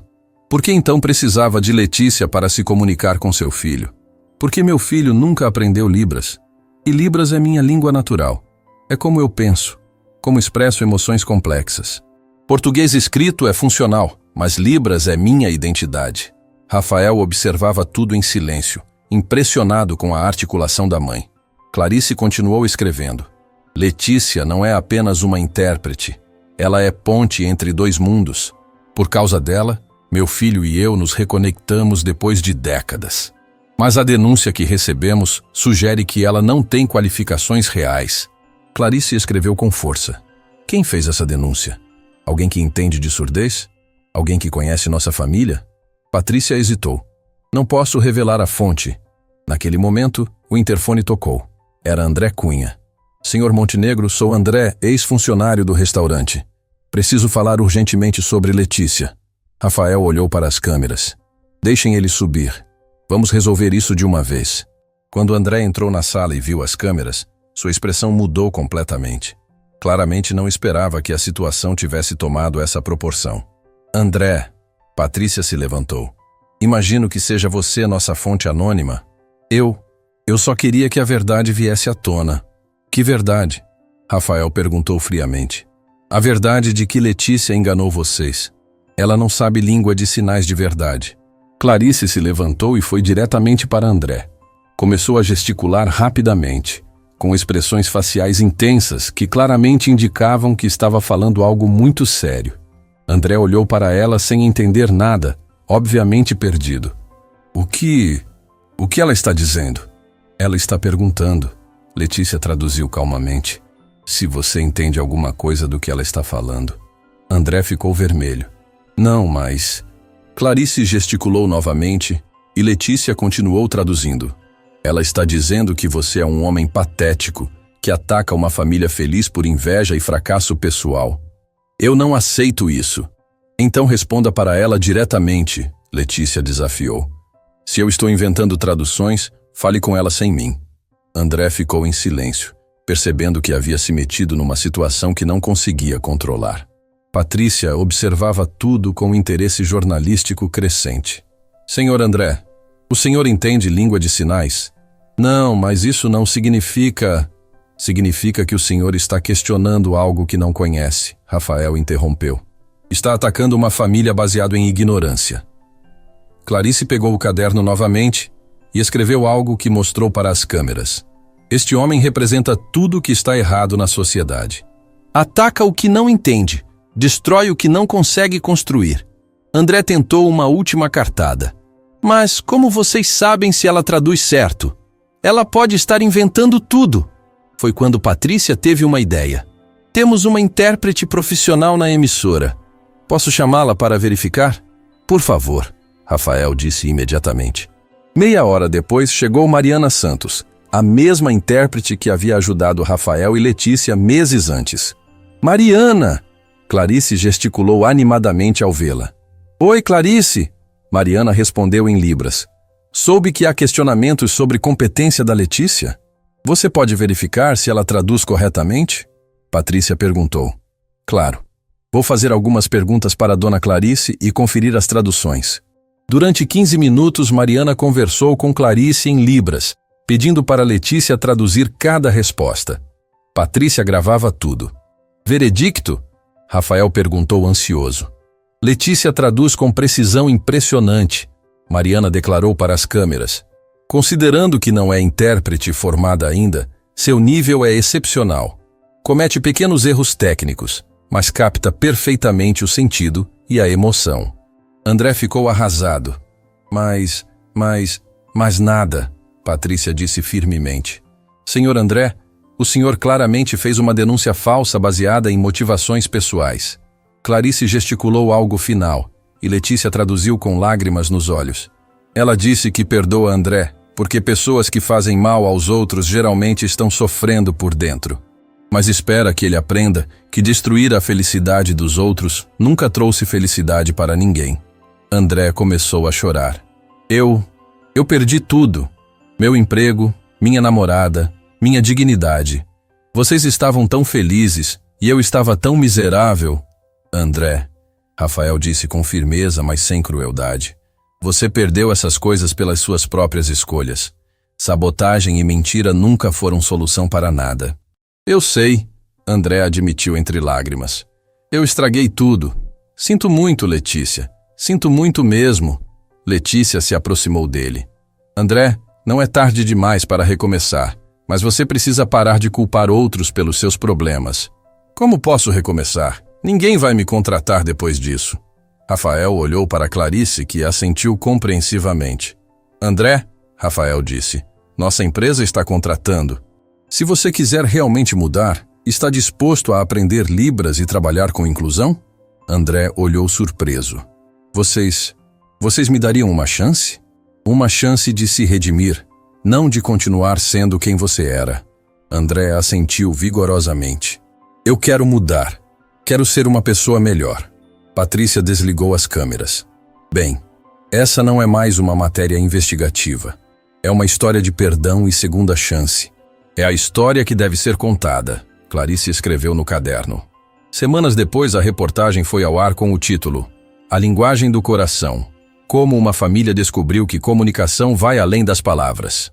Por que então precisava de Letícia para se comunicar com seu filho? Porque meu filho nunca aprendeu Libras. E Libras é minha língua natural. É como eu penso, como expresso emoções complexas. Português escrito é funcional, mas Libras é minha identidade. Rafael observava tudo em silêncio, impressionado com a articulação da mãe. Clarice continuou escrevendo. Letícia não é apenas uma intérprete. Ela é ponte entre dois mundos. Por causa dela, meu filho e eu nos reconectamos depois de décadas. Mas a denúncia que recebemos sugere que ela não tem qualificações reais. Clarice escreveu com força. Quem fez essa denúncia? Alguém que entende de surdez? Alguém que conhece nossa família? Patrícia hesitou. Não posso revelar a fonte. Naquele momento, o interfone tocou. Era André Cunha. Senhor Montenegro, sou André, ex-funcionário do restaurante. Preciso falar urgentemente sobre Letícia. Rafael olhou para as câmeras. Deixem ele subir. Vamos resolver isso de uma vez. Quando André entrou na sala e viu as câmeras, sua expressão mudou completamente. Claramente não esperava que a situação tivesse tomado essa proporção. André, Patrícia se levantou. Imagino que seja você nossa fonte anônima. Eu só queria que a verdade viesse à tona. Que verdade? Rafael perguntou friamente. A verdade de que Letícia enganou vocês. Ela não sabe língua de sinais de verdade. Clarice se levantou e foi diretamente para André. Começou a gesticular rapidamente, com expressões faciais intensas que claramente indicavam que estava falando algo muito sério. André olhou para ela sem entender nada, obviamente perdido. O que ela está dizendo? Ela está perguntando. Letícia traduziu calmamente. Se você entende alguma coisa do que ela está falando. André ficou vermelho. Não, mas... Clarice gesticulou novamente e Letícia continuou traduzindo. Ela está dizendo que você é um homem patético, que ataca uma família feliz por inveja e fracasso pessoal. Eu não aceito isso. Então responda para ela diretamente, Letícia desafiou. Se eu estou inventando traduções, fale com ela sem mim. André ficou em silêncio, percebendo que havia se metido numa situação que não conseguia controlar. Patrícia observava tudo com interesse jornalístico crescente. Senhor André, o senhor entende língua de sinais? Não, mas isso não significa... Significa que o senhor está questionando algo que não conhece, Rafael interrompeu. Está atacando uma família baseado em ignorância. Clarice pegou o caderno novamente e escreveu algo que mostrou para as câmeras. Este homem representa tudo o que está errado na sociedade. Ataca o que não entende. Destrói o que não consegue construir. André tentou uma última cartada. Mas como vocês sabem se ela traduz certo? Ela pode estar inventando tudo. Foi quando Patrícia teve uma ideia. Temos uma intérprete profissional na emissora. Posso chamá-la para verificar? Por favor, Rafael disse imediatamente. Meia hora depois chegou Mariana Santos, a mesma intérprete que havia ajudado Rafael e Letícia meses antes. Mariana! Clarice gesticulou animadamente ao vê-la. Oi, Clarice! Mariana respondeu em Libras. Soube que há questionamentos sobre competência da Letícia? Você pode verificar se ela traduz corretamente? Patrícia perguntou. Claro. Vou fazer algumas perguntas para a dona Clarice e conferir as traduções. Durante 15 minutos, Mariana conversou com Clarice em Libras, pedindo para Letícia traduzir cada resposta. Patrícia gravava tudo. Veredicto? Rafael perguntou ansioso. Letícia traduz com precisão impressionante, Mariana declarou para as câmeras. Considerando que não é intérprete formada ainda, seu nível é excepcional. Comete pequenos erros técnicos, mas capta perfeitamente o sentido e a emoção. André ficou arrasado. Mas nada, Patrícia disse firmemente. Senhor André, o senhor claramente fez uma denúncia falsa baseada em motivações pessoais. Clarice gesticulou algo final, e Letícia traduziu com lágrimas nos olhos. Ela disse que perdoa André, porque pessoas que fazem mal aos outros geralmente estão sofrendo por dentro. Mas espera que ele aprenda que destruir a felicidade dos outros nunca trouxe felicidade para ninguém. André começou a chorar. Eu perdi tudo. Meu emprego, minha namorada, minha dignidade. Vocês estavam tão felizes e eu estava tão miserável. André, Rafael disse com firmeza, mas sem crueldade. Você perdeu essas coisas pelas suas próprias escolhas. Sabotagem e mentira nunca foram solução para nada. Eu sei, André admitiu entre lágrimas. Eu estraguei tudo. Sinto muito, Letícia. Sinto muito mesmo. Letícia se aproximou dele. André, não é tarde demais para recomeçar, mas você precisa parar de culpar outros pelos seus problemas. Como posso recomeçar? Ninguém vai me contratar depois disso. Rafael olhou para Clarice, que assentiu compreensivamente. André, Rafael disse, nossa empresa está contratando. Se você quiser realmente mudar, está disposto a aprender Libras e trabalhar com inclusão? André olhou surpreso. Vocês me dariam uma chance? Uma chance de se redimir, não de continuar sendo quem você era. André assentiu vigorosamente. Eu quero mudar. Quero ser uma pessoa melhor. Patrícia desligou as câmeras. Bem, essa não é mais uma matéria investigativa. É uma história de perdão e segunda chance. É a história que deve ser contada, Clarice escreveu no caderno. Semanas depois, a reportagem foi ao ar com o título A Linguagem do Coração. Como uma família descobriu que comunicação vai além das palavras.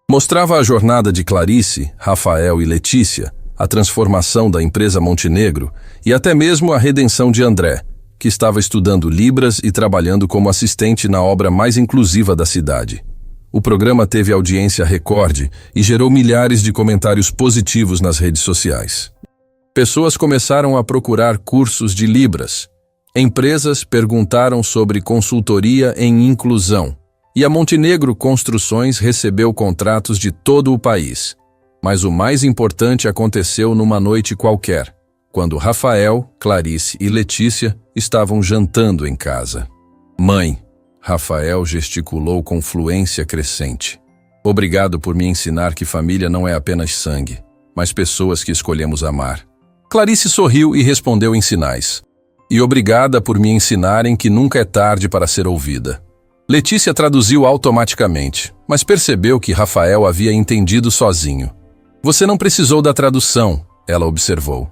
Mostrava a jornada de Clarice, Rafael e Letícia, a transformação da empresa Montenegro e até mesmo a redenção de André, que estava estudando Libras e trabalhando como assistente na obra mais inclusiva da cidade. O programa teve audiência recorde e gerou milhares de comentários positivos nas redes sociais. Pessoas começaram a procurar cursos de Libras. Empresas perguntaram sobre consultoria em inclusão. E a Montenegro Construções recebeu contratos de todo o país. Mas o mais importante aconteceu numa noite qualquer, quando Rafael, Clarice e Letícia estavam jantando em casa. Mãe, Rafael gesticulou com fluência crescente. Obrigado por me ensinar que família não é apenas sangue, mas pessoas que escolhemos amar. Clarice sorriu e respondeu em sinais. E obrigada por me ensinarem que nunca é tarde para ser ouvida. Letícia traduziu automaticamente, mas percebeu que Rafael havia entendido sozinho. Você não precisou da tradução, ela observou.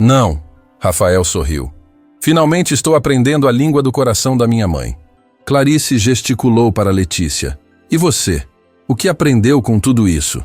Não, Rafael sorriu. Finalmente estou aprendendo a língua do coração da minha mãe. Clarice gesticulou para Letícia. E você? O que aprendeu com tudo isso?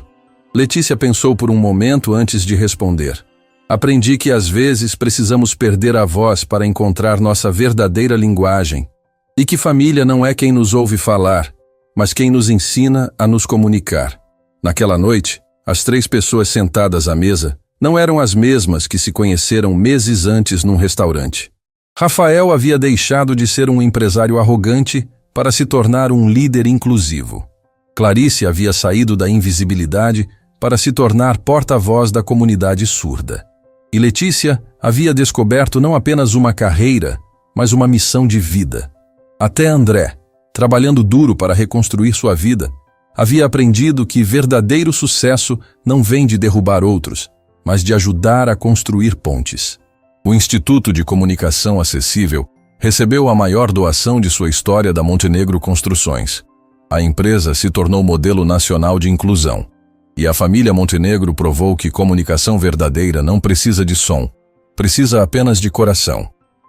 Letícia pensou por um momento antes de responder. Aprendi que às vezes precisamos perder a voz para encontrar nossa verdadeira linguagem. E que família não é quem nos ouve falar, mas quem nos ensina a nos comunicar. Naquela noite, as 3 pessoas sentadas à mesa não eram as mesmas que se conheceram meses antes num restaurante. Rafael havia deixado de ser um empresário arrogante para se tornar um líder inclusivo. Clarice havia saído da invisibilidade para se tornar porta-voz da comunidade surda. E Letícia havia descoberto não apenas uma carreira, mas uma missão de vida. Até André, trabalhando duro para reconstruir sua vida, havia aprendido que verdadeiro sucesso não vem de derrubar outros, mas de ajudar a construir pontes. O Instituto de Comunicação Acessível recebeu a maior doação de sua história da Montenegro Construções. A empresa se tornou modelo nacional de inclusão. E a família Montenegro provou que comunicação verdadeira não precisa de som, precisa apenas de coração.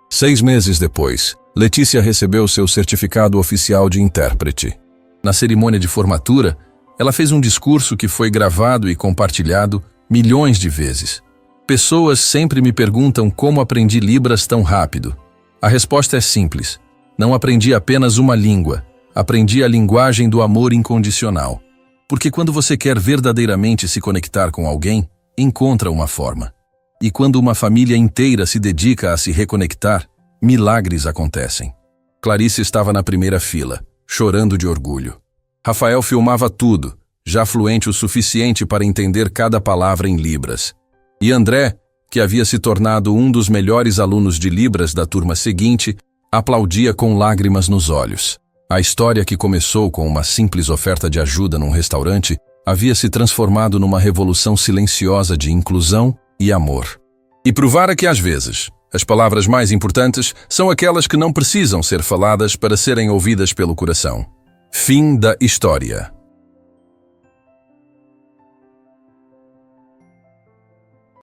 6 meses depois, Letícia recebeu seu certificado oficial de intérprete. Na cerimônia de formatura, ela fez um discurso que foi gravado e compartilhado milhões de vezes. Pessoas sempre me perguntam como aprendi Libras tão rápido. A resposta é simples. Não aprendi apenas uma língua, aprendi a linguagem do amor incondicional. Porque quando você quer verdadeiramente se conectar com alguém, encontra uma forma. E quando uma família inteira se dedica a se reconectar, milagres acontecem. Clarice estava na primeira fila, chorando de orgulho. Rafael filmava tudo, já fluente o suficiente para entender cada palavra em Libras. E André, que havia se tornado um dos melhores alunos de Libras da turma seguinte, aplaudia com lágrimas nos olhos. A história que começou com uma simples oferta de ajuda num restaurante havia se transformado numa revolução silenciosa de inclusão e amor. E provara que às vezes, as palavras mais importantes são aquelas que não precisam ser faladas para serem ouvidas pelo coração. Fim da história.